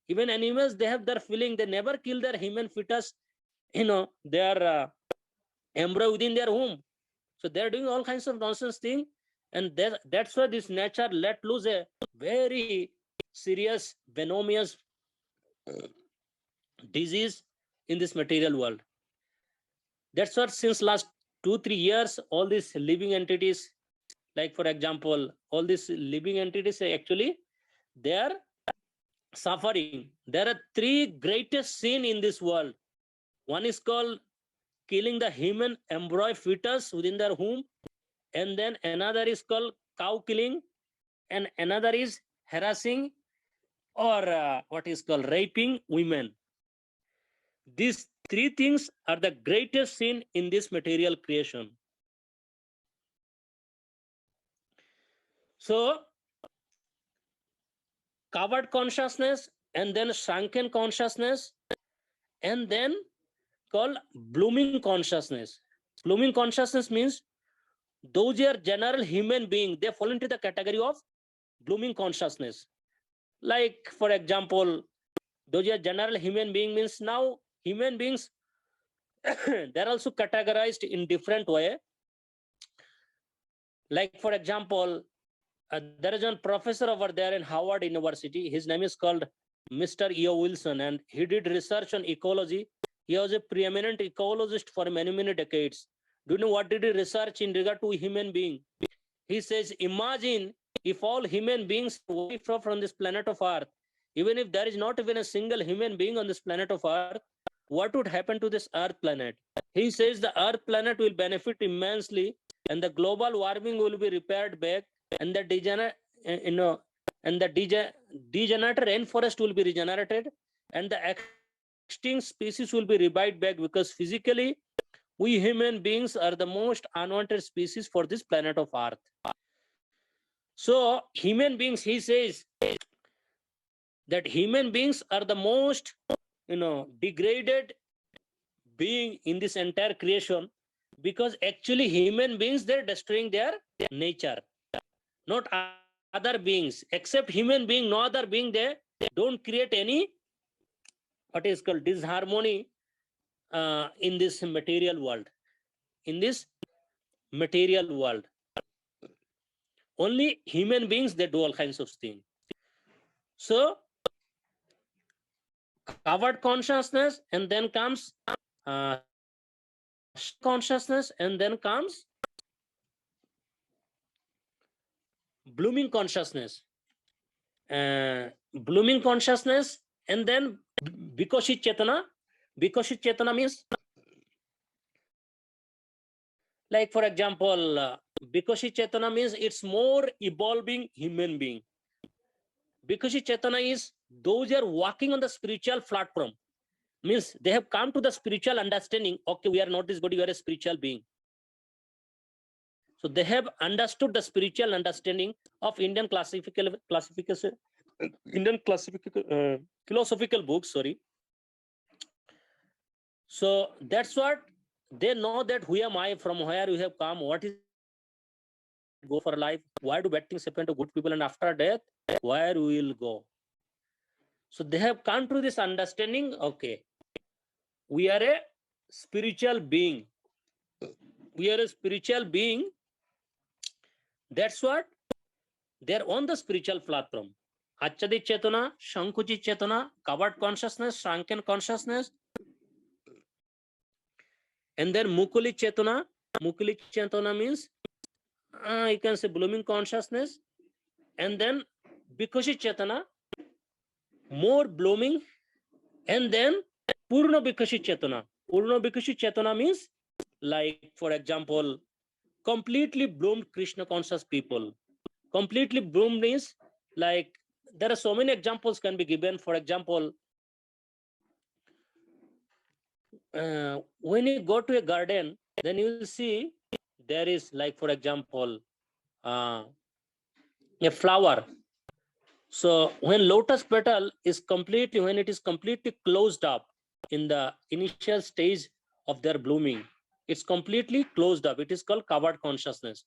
Even animals, they have their feeling. They never kill their human fetus, their embryo within their womb. So they're doing all kinds of nonsense thing. And that's why this nature let loose a very serious venomous disease in this material world. That's what since last 2-3 years, all these living entities, like for example, all these living entities actually, they are suffering. There are 3 greatest sin in this world. One is called killing the human embryo fetus within their womb, and then another is called cow killing, and another is harassing or what is called raping women. These 3 things are the greatest sin in this material creation. So covered consciousness, and then shrunken consciousness, and then called blooming consciousness. Blooming consciousness means those are general human beings, they fall into the category of blooming consciousness. Like for example, those are general human being means now human beings they're also categorized in different way. Like for example, there is one professor over there in Harvard University. His name is called Mr. E.O. Wilson, and he did research on ecology. He was a preeminent ecologist for many decades. Do you know what did he research in regard to human being? He says, imagine if all human beings wiped off from this planet of Earth, even if there is not even a single human being on this planet of Earth, what would happen to this Earth planet? He says the Earth planet will benefit immensely, and the global warming will be repaired back, and the degenerate rainforest will be regenerated, and the extinct species will be revived back, because physically we human beings are the most unwanted species for this planet of Earth. So human beings, he says that human beings are the most degraded being in this entire creation, because actually human beings, they're destroying their nature, not other beings. Except human being, no other being, they don't create any what is called disharmony in this material world. In this material world, Only human beings, they do all kinds of things. So covered consciousness, and then comes consciousness, and then comes blooming consciousness. Blooming consciousness, and then Bikoshi Chetana. Bikoshi Chetana means, like for example, Bikoshi Chetana means it's more evolving human being. Bikoshi Chetana is those who are walking on the spiritual platform. Means they have come to the spiritual understanding. Okay, we are not this body, we are a spiritual being. So they have understood the spiritual understanding of Indian classification, philosophical books. Sorry. So that's what they know, that who am I, from where we have come, what is go for life, why do bad things happen to good people, and after death, where we will go. So they have come to this understanding. Okay, we are a spiritual being. We are a spiritual being. That's what they're on the spiritual platform. Achadi Chetana, Shankuchi Chetana, covered consciousness, shrunken consciousness, and then Mukuli Chetana. Mukuli Chetana means you can say blooming consciousness, and then Bikoshi Chetana, more blooming, and then Purna Bikoshi Chetana. Purna Bikoshi Chetana means, like for example, completely bloomed Krishna conscious people. Completely bloomed means, like, there are so many examples can be given. For example, when you go to a garden, then you will see there is, like for example, a flower. So when lotus petal is completely, when it is completely closed up in the initial stage of their blooming, it's completely closed up. It is called covered consciousness.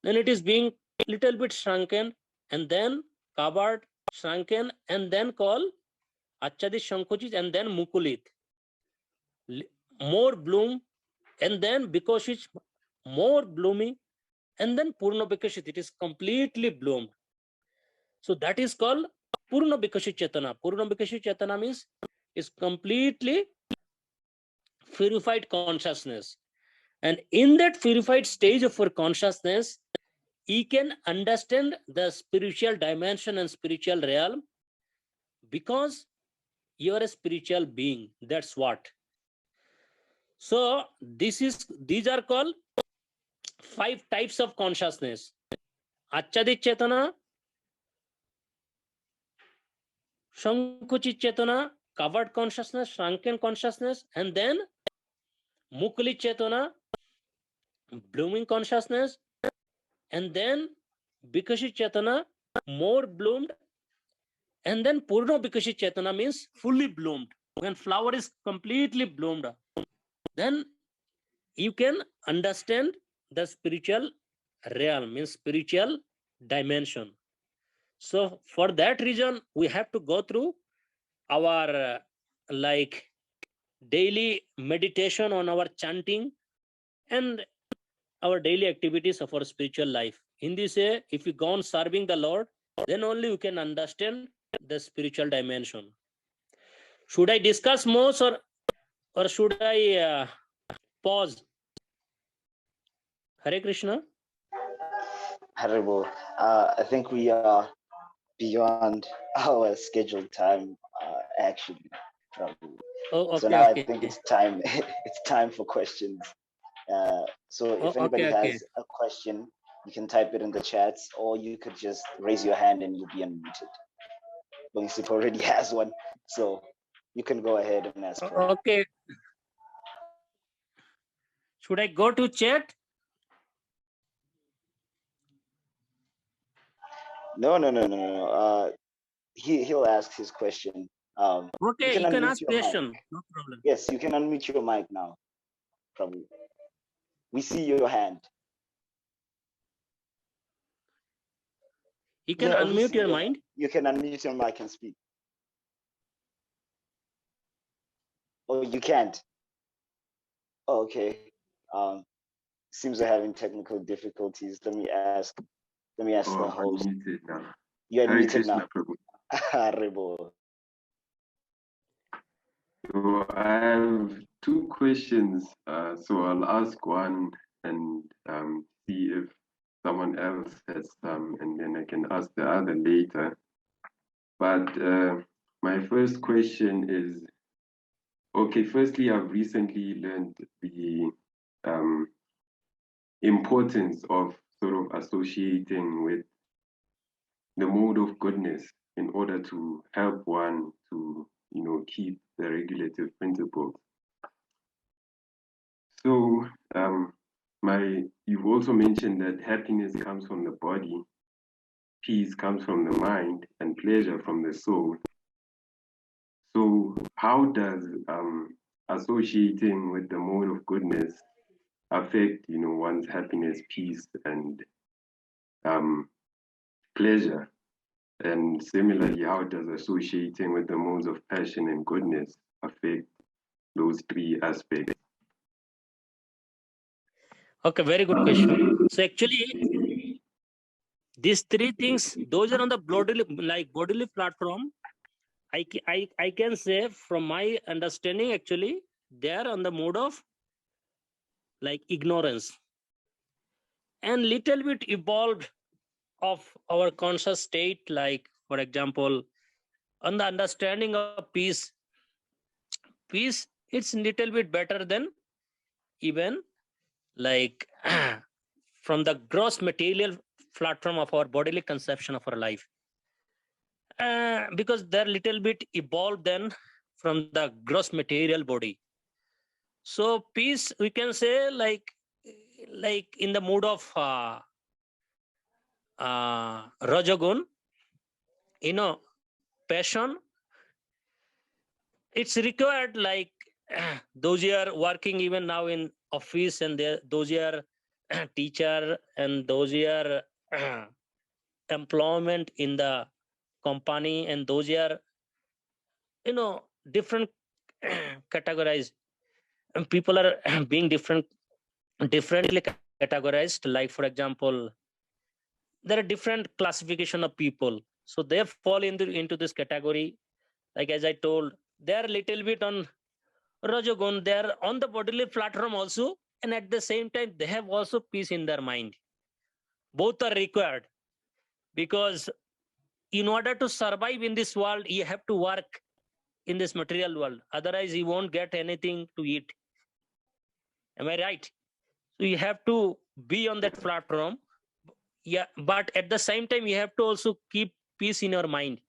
Then it is being little bit shrunken, and then covered, shrunken, and then called Achadi Shankuchit, and then Mukulit. More bloom, and then because it's more blooming, and then Purna Bikashit, it is completely bloomed. So that is called Purna Bikashit Chetana. Purna Bikashit Chetana means is completely purified consciousness. And in that purified stage of our consciousness, you can understand the spiritual dimension and spiritual realm, because you are a spiritual being. That's what. So these are called 5 types of consciousness. Achadi Chetana, Shankuchi Chetana, covered consciousness, shrunken consciousness, and then Mukuli Chetana, blooming consciousness, and then Bikashi Chetana, more bloomed, and then Purna Bikashi Chetana means fully bloomed. When flower is completely bloomed, then you can understand the spiritual realm, means spiritual dimension. So for that reason, we have to go through our like daily meditation on our chanting and our daily activities of our spiritual life. In this way, if you go on serving the Lord, then only you can understand the spiritual dimension. Should I discuss more, or should I pause? Hare Krishna. Haribol, I think we are beyond our scheduled time, actually, Prabhu. Oh, So okay, now I okay. think it's time. It's time for questions. So if anybody Okay. has a question, you can type it in the chats, or you could just raise your hand and you'll be unmuted. Bongsip already has one, so you can go ahead and ask. Okay. Should I go to chat? No. He'll ask his question. Okay, you can unmute ask your mic. question. No problem. Yes, you can unmute your mic now, Prabhu. We see your hand. You can Yeah, we unmute see your mind. You can unmute your mic and speak. Oh, you can't. Oh, okay. Seems we're having technical difficulties. Let me ask Let me ask the I'm host. unmuted now. You're Hare muted Krishna, now. Prabhu. Haribo. So I have two questions. So I'll ask one and see if someone else has some, and then I can ask the other later. But my first question is, okay, firstly, I've recently learned the importance of sort of associating with the mode of goodness in order to help one to, keep the regulative principles. So, you've also mentioned that happiness comes from the body, peace comes from the mind, and pleasure from the soul. So, how does associating with the mode of goodness affect, one's happiness, peace, and pleasure? And similarly, how does associating with the modes of passion and goodness affect those three aspects? Okay, very good question. So actually, these three things, those are on the bodily platform. I can say from my understanding, actually, they are on the mode of like ignorance and little bit evolved of our conscious state, like for example, on the understanding of peace, it's little bit better than even like from the gross material platform of our bodily conception of our life. Because they're little bit evolved then from the gross material body. So peace, we can say like in the mood of Rajagun, passion, it's required like those who are working even now in office and those who are teacher and those who are employment in the company and those who are different categorized, and people are being differently categorized. Like for example, there are different classification of people, so they fall into this category. Like as I told, they are little bit on Rajagun, they are on the bodily platform also, and at the same time they have also peace in their mind. Both are required, because in order to survive in this world, you have to work in this material world. Otherwise, you won't get anything to eat. Am I right? So you have to be on that platform. Yeah, but at the same time, you have to also keep peace in your mind.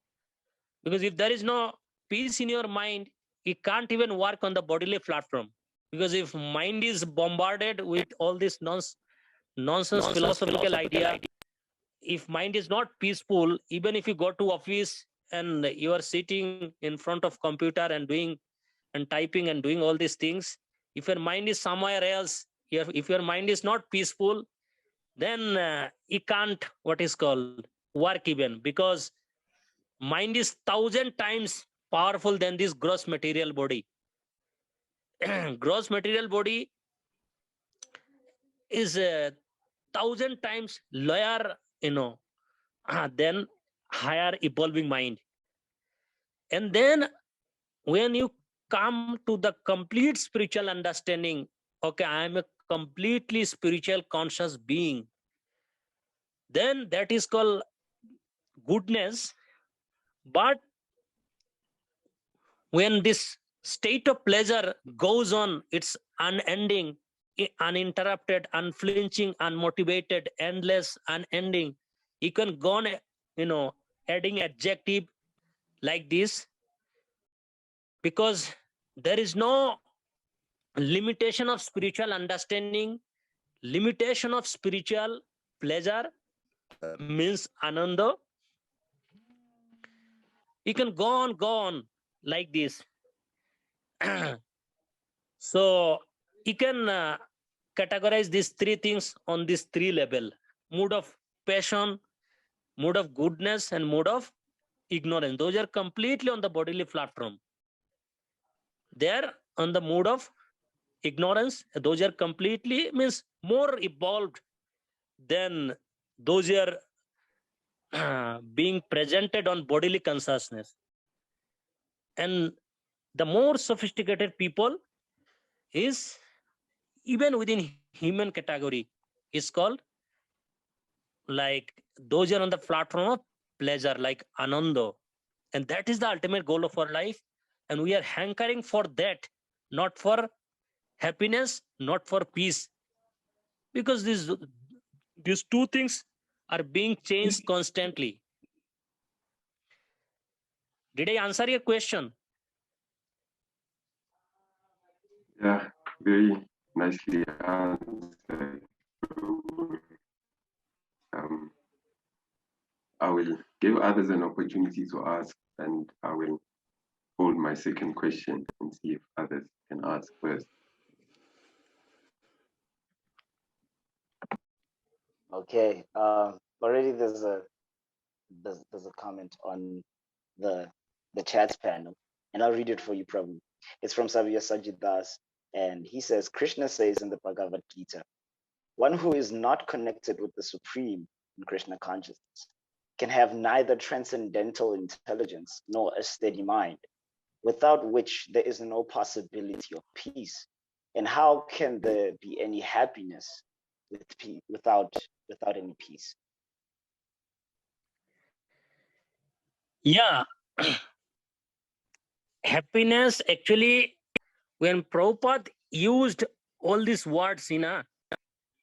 Because if there is no peace in your mind, you can't even work on the bodily platform. Because if mind is bombarded with all this nonsense philosophical idea, if mind is not peaceful, even if you go to office and you are sitting in front of computer and doing and typing and doing all these things, if your mind is somewhere else, if your mind is not peaceful, then you can't what is called work even, because mind is 1,000 times powerful than this gross material body. Gross material body is 1,000 times lower, than higher evolving mind. And then when you come to the complete spiritual understanding, okay, I am a completely spiritual conscious being, then that is called goodness. But when this state of pleasure goes on, it's unending, uninterrupted, unflinching, unmotivated, endless, unending. You can go on, adding adjective like this, because there is no limitation of spiritual understanding, limitation of spiritual pleasure, means ananda. You can go on like this. So you can categorize these three things on this three level: mood of passion, mood of goodness, and mood of ignorance. Those are completely on the bodily platform. They are on the mood of ignorance. Those are completely means more evolved than those are being presented on bodily consciousness. And the more sophisticated people is even within human category is called like those are on the platform of pleasure, like ananda. And that is the ultimate goal of our life. And we are hankering for that, not for happiness, not for peace. Because these two things are being changed constantly. Did I answer your question? Yeah, very nicely answered. Um, I will give others an opportunity to ask, and I will hold my second question and see if others can ask first. Okay. Already there's a comment on the chat panel, and I'll read it for you, Prabhu. It's from Savya Sajid Das, and he says, Krishna says in the Bhagavad Gita, one who is not connected with the Supreme in Krishna consciousness can have neither transcendental intelligence nor a steady mind, without which there is no possibility of peace. And how can there be any happiness without any peace? Yeah. Happiness actually, when Prabhupada used all these words,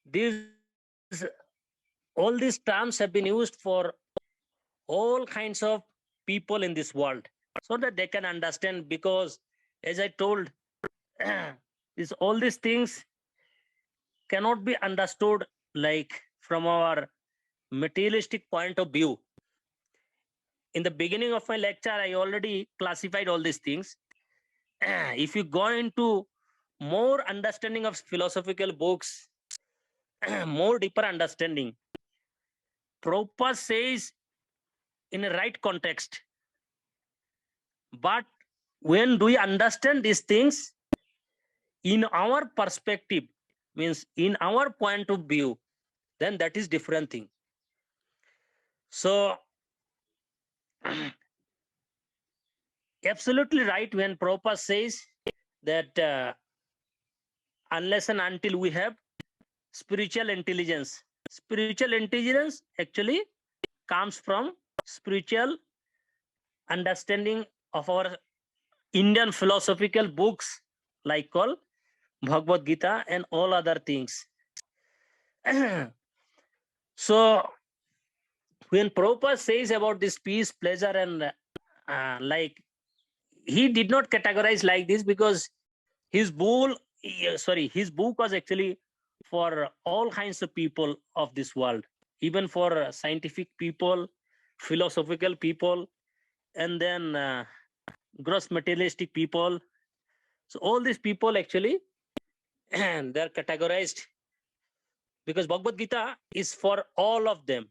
these all these terms have been used for all kinds of people in this world so that they can understand. Because as I told, all these things cannot be understood like from our materialistic point of view. In the beginning of my lecture, I already classified all these things. If you go into more understanding of philosophical books, more deeper understanding, Prabhupada says in a right context. But when do we understand these things in our perspective, means in our point of view, then that is different thing. So absolutely right when Prabhupada says that unless and until we have spiritual intelligence actually comes from spiritual understanding of our Indian philosophical books like called Bhagavad Gita and all other things. So when Prabhupada says about this peace, pleasure, and like he did not categorize like this because his his book was actually for all kinds of people of this world, even for scientific people, philosophical people, and then gross materialistic people. So all these people actually they're categorized because Bhagavad Gita is for all of them,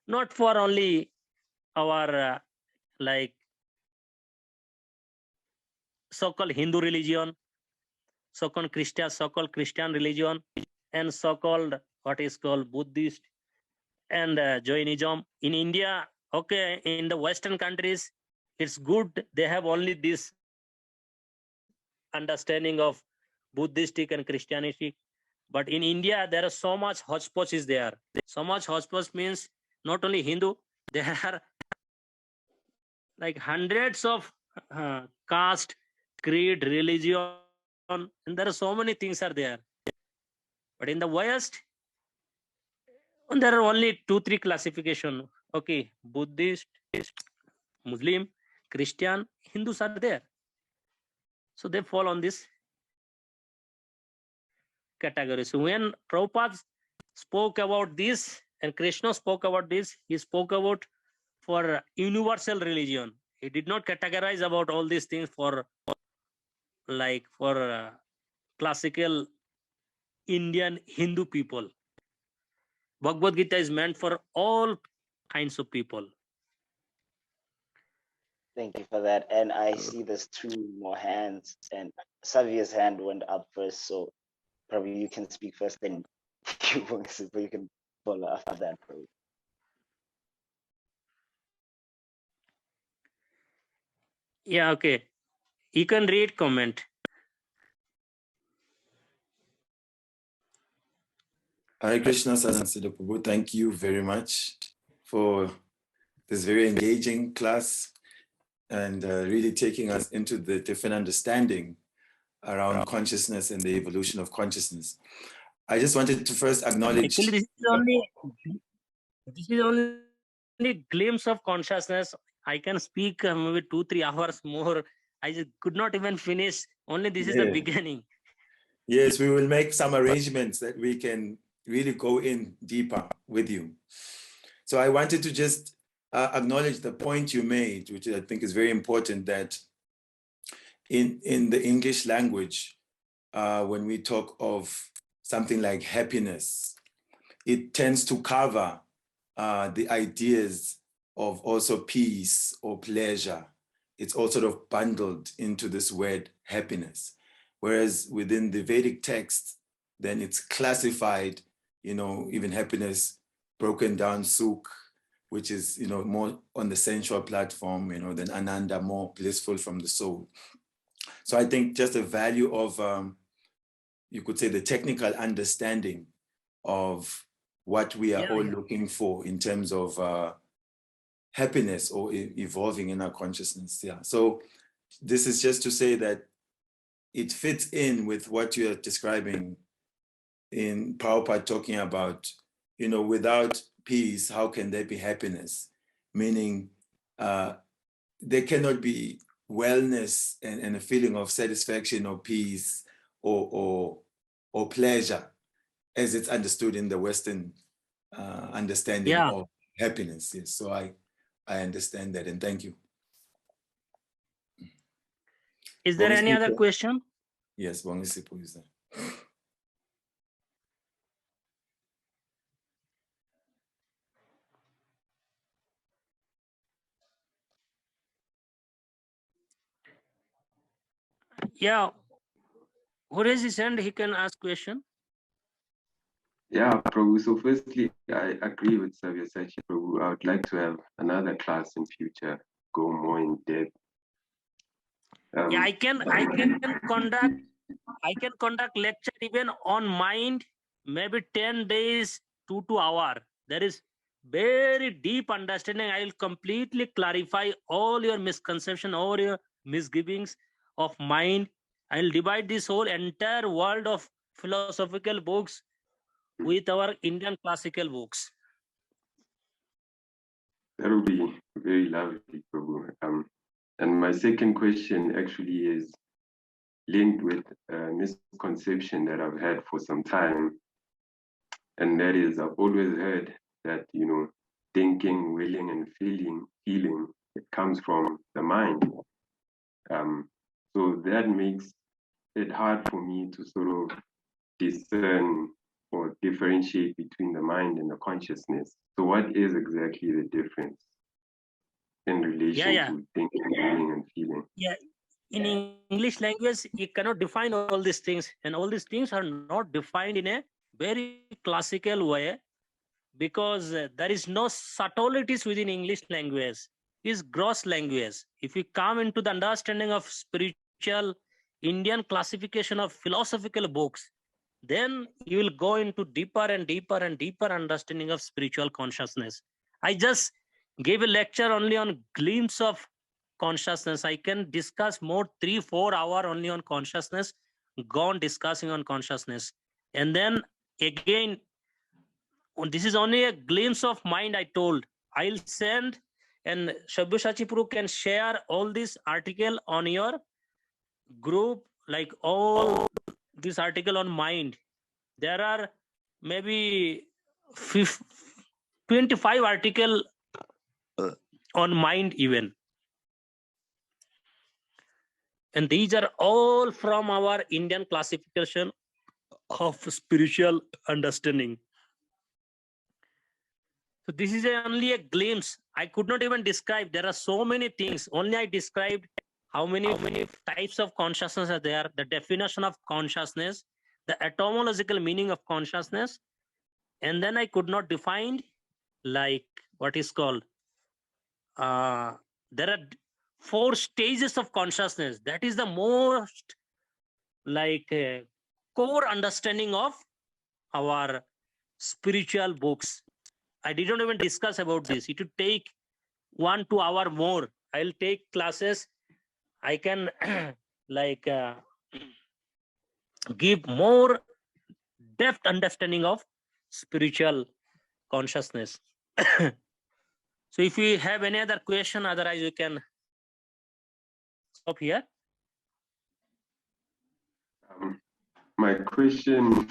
not for only our like so-called Hindu religion, so-called Christian religion, and so-called what is called Buddhist and Jainism. In India, okay, in the Western countries, it's good they have only this understanding of Buddhistic and Christianity. But in India, there are so much hodgepodge is there. So much hodgepodge means not only Hindu, there are like hundreds of caste, creed, religion, and there are so many things are there. But in the West, there are only 2-3 classification. Okay, Buddhist, Muslim, Christian, Hindus are there. So they fall on this category. So when Prabhupada spoke about this and Krishna spoke about this, he spoke about for universal religion. He did not categorize about all these things for like for classical Indian Hindu people. Bhagavad Gita is meant for all kinds of people. Thank you for that. And I see there's 2 more hands, and Savia's hand went up first, so probably you can speak first, then you can follow after that, Prabhu. Yeah, okay. You can read comment. Hare Krishna, Sadhana Siddhi Prabhu. Thank you very much for this very engaging class and really taking us into the different understanding around consciousness and the evolution of consciousness. I just wanted to first acknowledge. Actually, this is only glimpse of consciousness. I can speak maybe 2-3 hours more. I just could not even finish. Only this is the Yeah. beginning. Yes, we will make some arrangements that we can really go in deeper with you. So I wanted to just acknowledge the point you made, which I think is very important, that in the English language, when we talk of something like happiness, it tends to cover the ideas of also peace or pleasure. It's all sort of bundled into this word happiness. Whereas within the Vedic text, then it's classified, even happiness broken down, sukh, which is, more on the sensual platform, than ananda, more blissful from the soul. So I think just the value of, you could say, the technical understanding of what we are all looking for in terms of happiness or evolving in our consciousness. Yeah. So this is just to say that it fits in with what you are describing in Prabhupada talking about, without peace, how can there be happiness? Meaning there cannot be wellness and a feeling of satisfaction or peace or pleasure as it's understood in the Western understanding of happiness. Yes. So I understand that, and thank you. Is there any other question? Yes, Bongisipo is there. Yeah. Who raised his hand? He can ask question. Yeah, Prabhu. So firstly, I agree with Sabyasachi Prabhu. I would like to have another class in future, go more in depth. Yeah, I can conduct lecture even on mind, maybe 10 days, 2 hours. There is very deep understanding. I will completely clarify all your misconception, all your misgivings of mind. I will divide this whole entire world of philosophical books with our Indian classical books. That would be very lovely, Prabhu. And my second question actually is linked with a misconception that I've had for some time. And that is, I've always heard that, thinking, willing, and feeling, it comes from the mind. So that makes it hard for me to sort of discern or differentiate between the mind and the consciousness. So what is exactly the difference in relation to thinking, willing, and feeling? Yeah. In English language, you cannot define all these things, and all these things are not defined in a very classical way, because there is no subtleties within English language. It's gross language. If we come into the understanding of spiritual Indian classification of philosophical books, then you will go into deeper and deeper and deeper understanding of spiritual consciousness. I just gave a lecture only on glimpse of consciousness. I can discuss more 3-4 hours only on consciousness, gone discussing on consciousness. And then again, this is only a glimpse of mind. I told I'll send, and Sabyasachi Prabhu can share all this article on your group, like all this article on mind. There are maybe 25 article on mind even, and these are all from our Indian classification of spiritual understanding. So this is only a glimpse. I could not even describe. There are so many things. Only I described how many types of consciousness are there, the definition of consciousness, the etymological meaning of consciousness, and then I could not define like what is called. There are 4 stages of consciousness. That is the most core understanding of our spiritual books. I didn't even discuss about this. It would take 1 2 hour more. I'll take classes. I can give more depth understanding of spiritual consciousness. So if you have any other question, otherwise you can stop here. My question,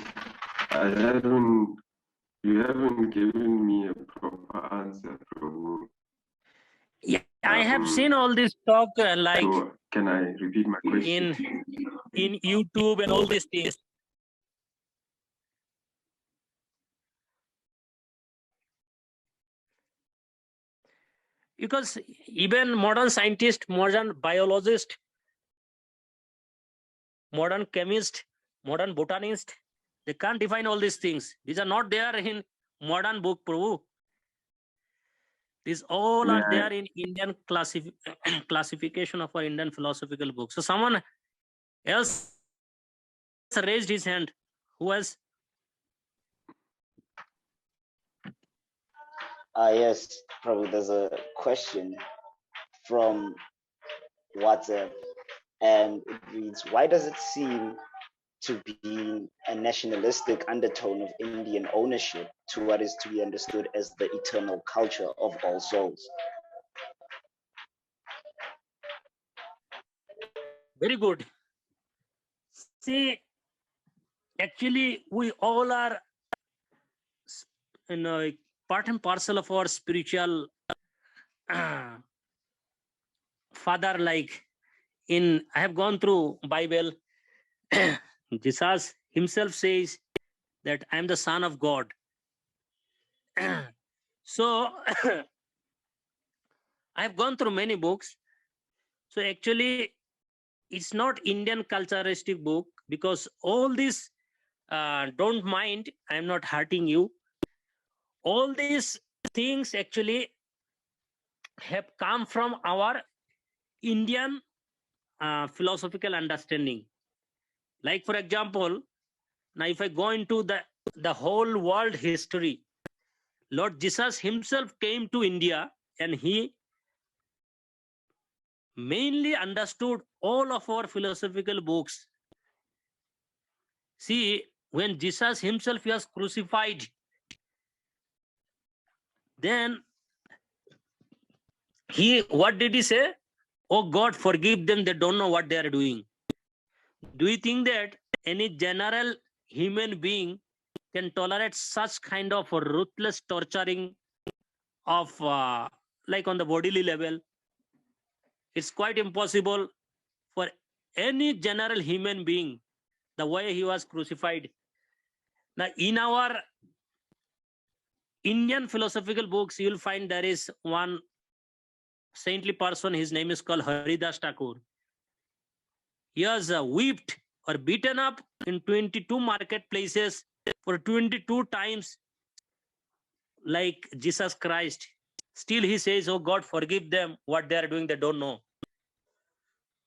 you haven't given me a proper answer, Prabhu. Yeah, I have seen all this talk So can I repeat my question? in YouTube and all these things. Because even modern scientists, modern biologists, modern chemists, modern botanists, they can't define all these things. These are not there in modern book, Prabhu. These all are there in Indian classification of our Indian philosophical books. So someone else raised his hand. Who has? Yes, Prabhu, there's a question from WhatsApp, and it reads, why does it seem to be a nationalistic undertone of Indian ownership to what is to be understood as the eternal culture of all souls? Very good. See, actually, we all are, part and parcel of our spiritual father. Like I have gone through Bible. Jesus himself says that I am the son of God. So I have gone through many books. So actually, it's not Indian culturistic book, because all this, don't mind, I'm not hurting you. All these things actually have come from our Indian philosophical understanding. Like, for example, now if I go into the whole world history, Lord Jesus himself came to India and he mainly understood all of our philosophical books. See, when Jesus himself was crucified, then what did he say? Oh God, forgive them, they don't know what they are doing. Do you think that any general human being can tolerate such kind of ruthless torturing of like on the bodily level? It's quite impossible for any general human being, the way he was crucified. Now, in our Indian philosophical books, you'll find there is one saintly person. His name is called Haridas Thakur. He was whipped or beaten up in 22 marketplaces for 22 times, like Jesus Christ. Still he says, oh God, forgive them, what they are doing, they don't know.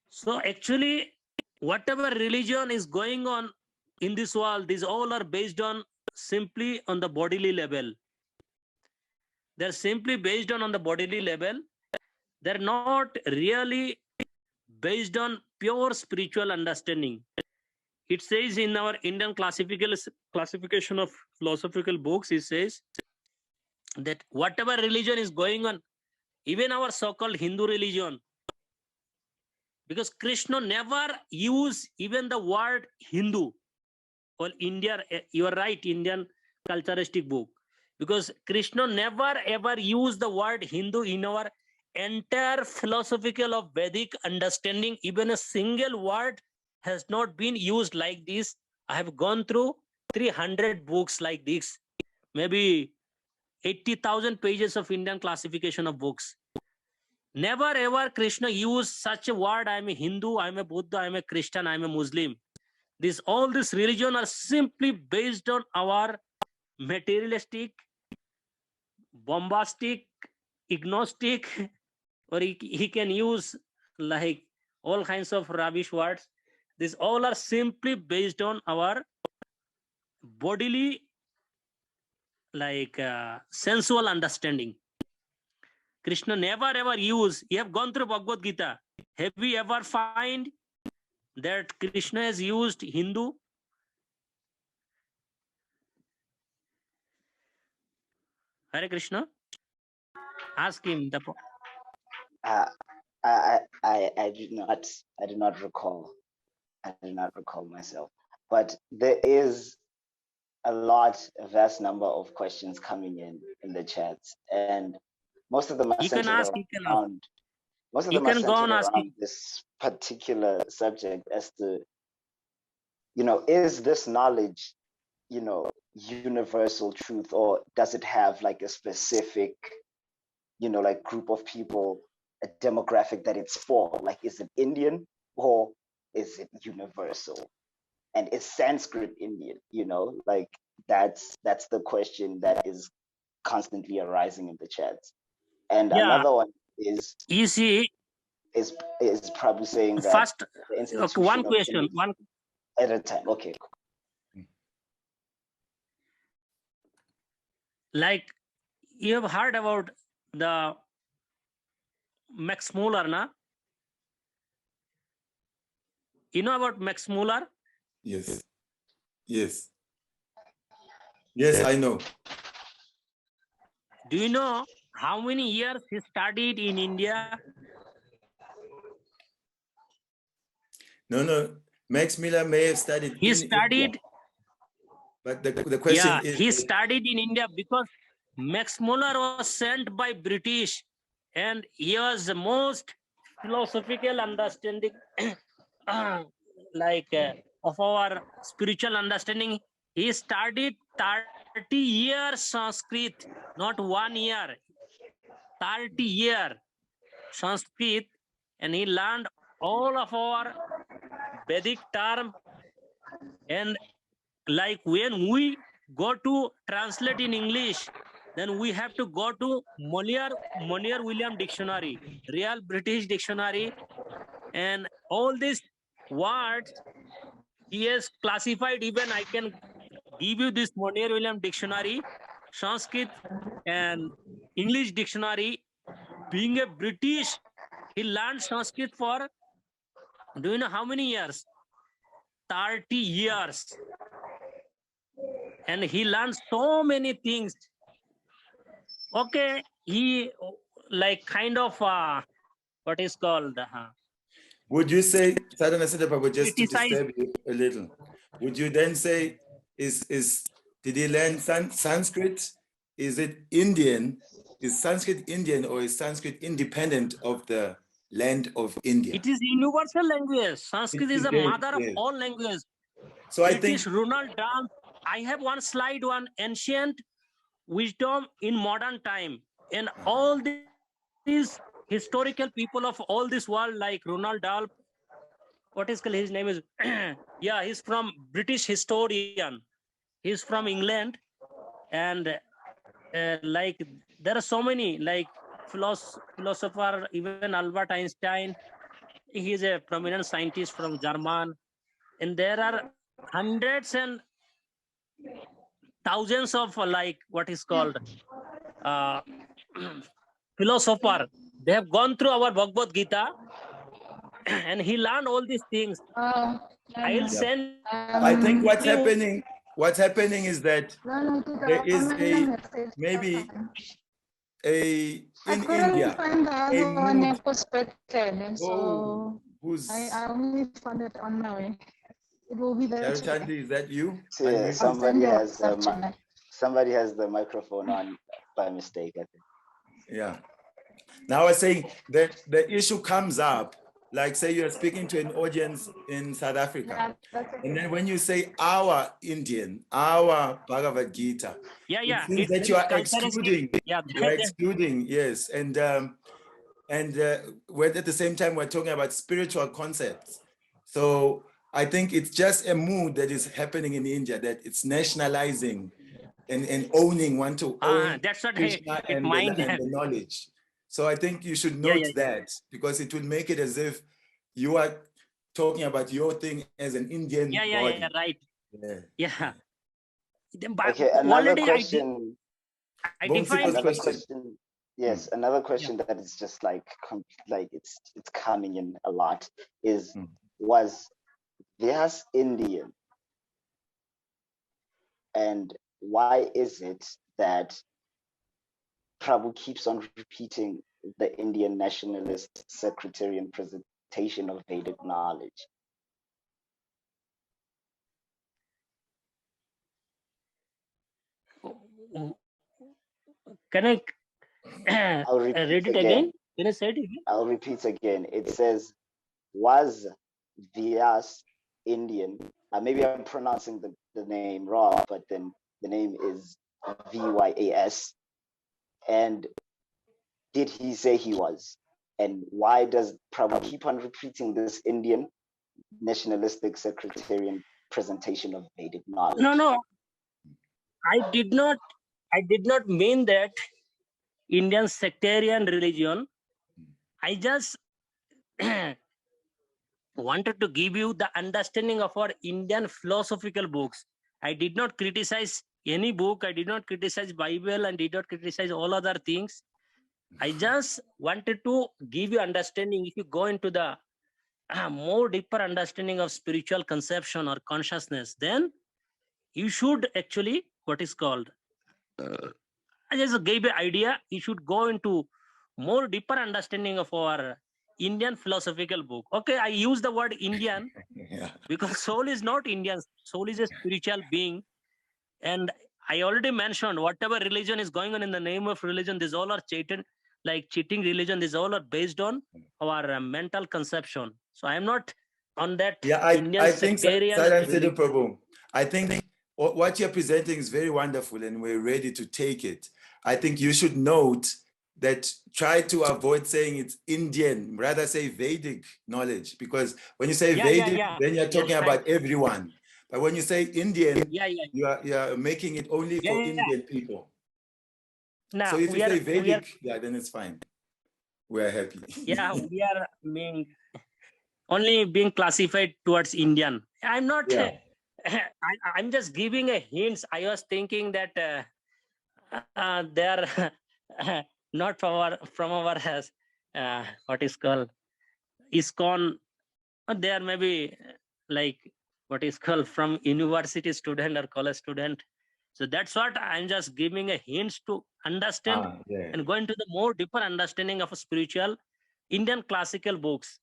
So actually, whatever religion is going on in this world, these all are based on simply on the bodily level. They're simply based on the bodily level. They're not really based on pure spiritual understanding. It says in our Indian classification of philosophical books, it says that whatever religion is going on, even our so-called Hindu religion, because Krishna never used even the word Hindu. Well, India, you are right, Indian culturistic book, because Krishna never ever used the word Hindu in our entire philosophical of Vedic understanding. Even a single word has not been used like this. I have gone through 300 books like this, maybe 80,000 pages of Indian classification of books. Never ever Krishna used such a word, I'm a Hindu, I'm a Buddha, I'm a Christian, I'm a Muslim. All these religions are simply based on our materialistic, bombastic, agnostic, or he can use like all kinds of rubbish words. These all are simply based on our bodily, like sensual understanding. Krishna never ever used. You have gone through Bhagavad Gita. Have we ever find that Krishna has used Hindu? Hare Krishna. Ask him. I do not recall. I do not recall myself. But there is a vast number of questions coming in the chats, and most of them are You can centered ask. around. Most of You them are can go centered on asking. around this particular subject as to, is this knowledge, universal truth, or does it have like a specific, like group of people, a demographic that it's for? Like, is it Indian or is it universal? And is Sanskrit Indian? Like that's the question that is constantly arising in the chats. And Yeah. another one is You see, is probably saying that first, the institution one of question. belief One. at a time. Okay, cool. Like, you have heard about the Max Muller, na? You know about Max Muller? Yes. Yes. Yes, I know. Do you know how many years he studied in India? No. Max Miller may have studied He in studied. India, but the question is. He studied in India because Max Muller was sent by British, and he was the most philosophical understanding, of our spiritual understanding. He studied 30 years Sanskrit, not 1 year. 30 years Sanskrit, and he learned all of our Vedic term. And like when we go to translate in English, then we have to go to Monier William Dictionary, Real British Dictionary, and all these words he has classified. Even I can give you this Monier William Dictionary, Sanskrit and English dictionary. Being a British, he learned Sanskrit for, do you know how many years? 30 years. And he learned so many things. Okay, he like kind of what is called. Would you say, Sadhana Prabhu, just to Criticize. disturb you a little, would you then say, did he learn Sanskrit? Is it Indian? Is Sanskrit Indian, or is Sanskrit independent of the land of India? It is universal language. Sanskrit is the mother of all languages. So I British think Ronald Dahl. I have one slide on ancient wisdom in modern time, and all these historical people of all this world, like Ronald Dahl. What is called? His name is yeah, he's from British historian. He's from England, and like there are so many like philosopher, even Albert Einstein. He is a prominent scientist from German, and there are hundreds and thousands of like what is called philosopher. They have gone through our Bhagavad Gita, and he learned all these things. I'll send. I think what's happening is that there is maybe in India. Find the other one I posted, so I only found it on my way. It will be there today. Chandi, is that you? So, yeah, somebody has the microphone on by mistake, I think. Yeah. Now I was saying that the issue comes up, like say you're speaking to an audience in South Africa, and then when you say our Indian, our Bhagavad Gita, it seems that you are excluding. You are excluding, yes, and when at the same time we're talking about spiritual concepts. So I think it's just a mood that is happening in India, that it's nationalizing and owning, want to own that's what Krishna and the knowledge. So I think you should Yeah, note yeah, that, because it will make it as if you are talking about your thing as an Indian yeah, body. right. Yeah. Yeah. Then, but Okay, another already question. I Bone defined. Sickle's Another question. question. Yes, another question that is just like it's coming in a lot is was Vyas Indian, and why is it that Prabhu keeps on repeating the Indian nationalist sectarian presentation of Vedic knowledge? Can I I'll read repeat it again. again? Can I say it again? I'll repeat again. It says, was Vyas Indian? Maybe I'm pronouncing the name wrong, but then the name is Vyas. And did he say he was? And why does Prabhu keep on repeating this Indian nationalistic sectarian presentation of Vedic knowledge? No. I did not mean that Indian sectarian religion. I just wanted to give you the understanding of our Indian philosophical books. I did not criticize any book. I did not criticize Bible and did not criticize all other things. I just wanted to give you understanding. If you go into the more deeper understanding of spiritual conception or consciousness, then you should actually what is called. I just gave an idea. You should go into more deeper understanding of our Indian philosophical book. Okay, I use the word Indian because soul is not Indian. Soul is a spiritual being. And I already mentioned whatever religion is going on in the name of religion, these all are cheating religion. These all are based on our mental conception. So I am not on that Indian I think sectarian Siddhi Prabhu, I think what you're presenting is very wonderful and we're ready to take it. I think you should note that try to avoid saying it's Indian, rather say Vedic knowledge, because when you say Vedic, then you're talking about everyone. But when you say Indian, you are making it only for Indian people. Now, so if you say Vedic, then it's fine. We're happy. Yeah, we are only being classified towards Indian. I'm not. Yeah. I'm just giving a hints. I was thinking that they are not from our what is called ISKCON. They are maybe like what is called from university student or college student. So that's what I'm just giving a hints to understand and go into the more deeper understanding of a spiritual Indian classical books.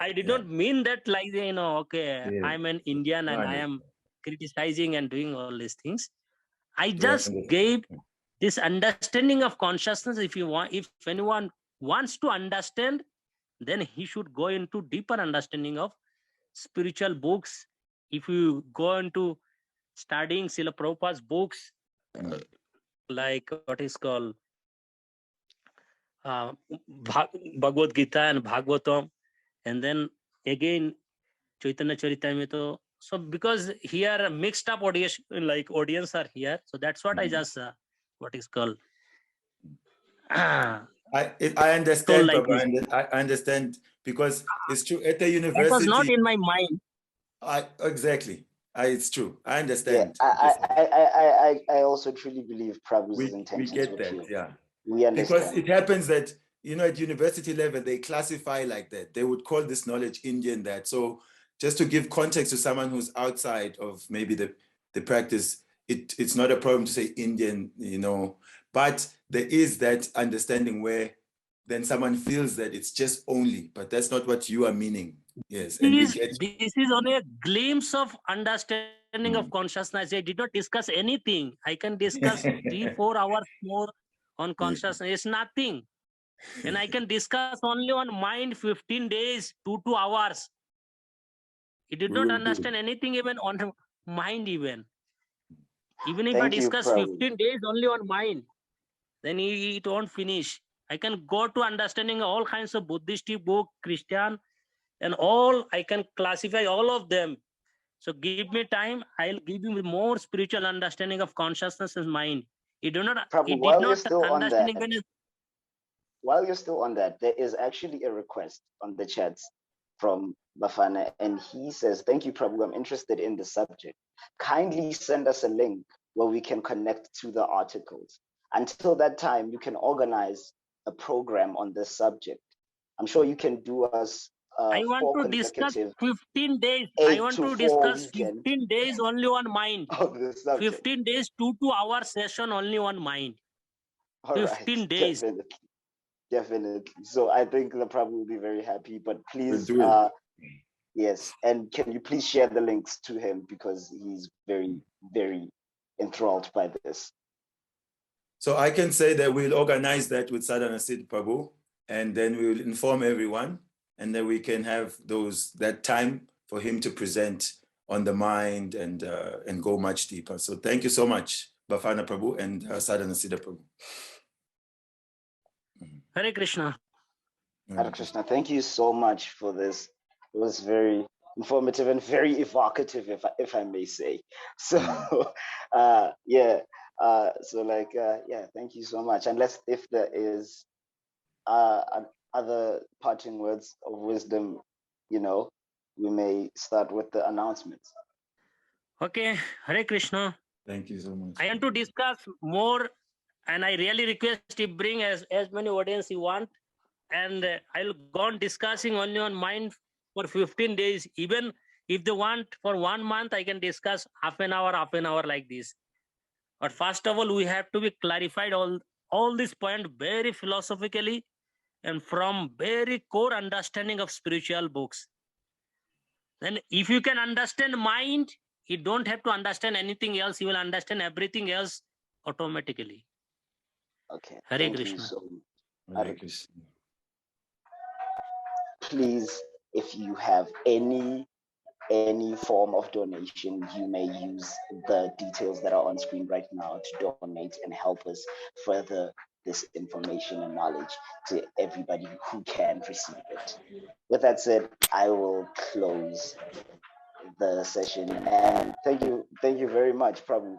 I did not mean that like, okay, I'm an Indian and I am criticizing and doing all these things. I just gave this understanding of consciousness. If anyone wants to understand, then he should go into deeper understanding of spiritual books. If you go into studying Srila Prabhupada's books, like what is called Bhagavad Gita and Bhagavatam, and then again Chaitanya Charitamrita. So because here mixed up audience are here, so that's what I just what is called. I understand, like Prabhu. I understand because it's true at the university. That was not in my mind. Exactly. It's true. I understand. Yeah, I also truly believe Prabhu's intentions. We get that. Pure. Yeah. We understand. Because it happens that, at university level, they classify like that. They would call this knowledge Indian that. So just to give context to someone who's outside of maybe the practice, it's not a problem to say Indian, but there is that understanding where then someone feels that it's just only, but that's not what you are meaning. Yes. And this is only a glimpse of understanding of consciousness. I did not discuss anything. I can discuss 3-4 hours more on consciousness. It's nothing. And I can discuss only on mind 15 days, 2 hours. He did not understand anything even on mind even. Even if I discuss 15 days only on mind, then it won't finish. I can go to understanding all kinds of Buddhist book, Christian, and all. I can classify all of them. So give me time. I'll give you more spiritual understanding of consciousness and mind. You do not. Prabhu, He did while not you're still understand on that, even. while you're still on that, there is actually a request on the chats from Bafana, and he says, "Thank you, Prabhu. I'm interested in the subject. Kindly send us a link where we can connect to the articles. Until that time, you can organize a program on this subject. I'm sure you can do us I want 4 to discuss consecutive 15 days. 8 I want to to 4 discuss weekend 15 days only on mind. of the subject. 15 days, 2 hour session only on mind. All 15 right, days. definitely. So I think the Prabhu will be very happy. But please, We'll do it. yes, and can you please share the links to him, because he's very, very enthralled by this. So I can say that we'll organize that with Sadhana Siddhi Prabhu, and then we will inform everyone, and then we can have that time for him to present on the mind and go much deeper. So thank you so much, Bafana Prabhu and Sadhana Siddhi Prabhu. Hare Krishna. Hare Krishna, thank you so much for this. It was very informative and very evocative, if I may say. So, yeah. Yeah, thank you so much. Unless if there is other parting words of wisdom, we may start with the announcements. Okay, Hare Krishna. Thank you so much. I want to discuss more, and I really request you bring as many audience you want, and I'll go on discussing only on mind for 15 days. Even if they want for 1 month, I can discuss half an hour like this. But first of all, we have to be clarified all this point very philosophically and from very core understanding of spiritual books. Then if you can understand mind, you don't have to understand anything else. You will understand everything else automatically. Okay. Hare Thank Krishna. you so much. Hare Krishna. Please, if you have any form of donation, you may use the details that are on screen right now to donate and help us further this information and knowledge to everybody who can receive it. With that said, I will close the session, and thank you very much, Prabhu,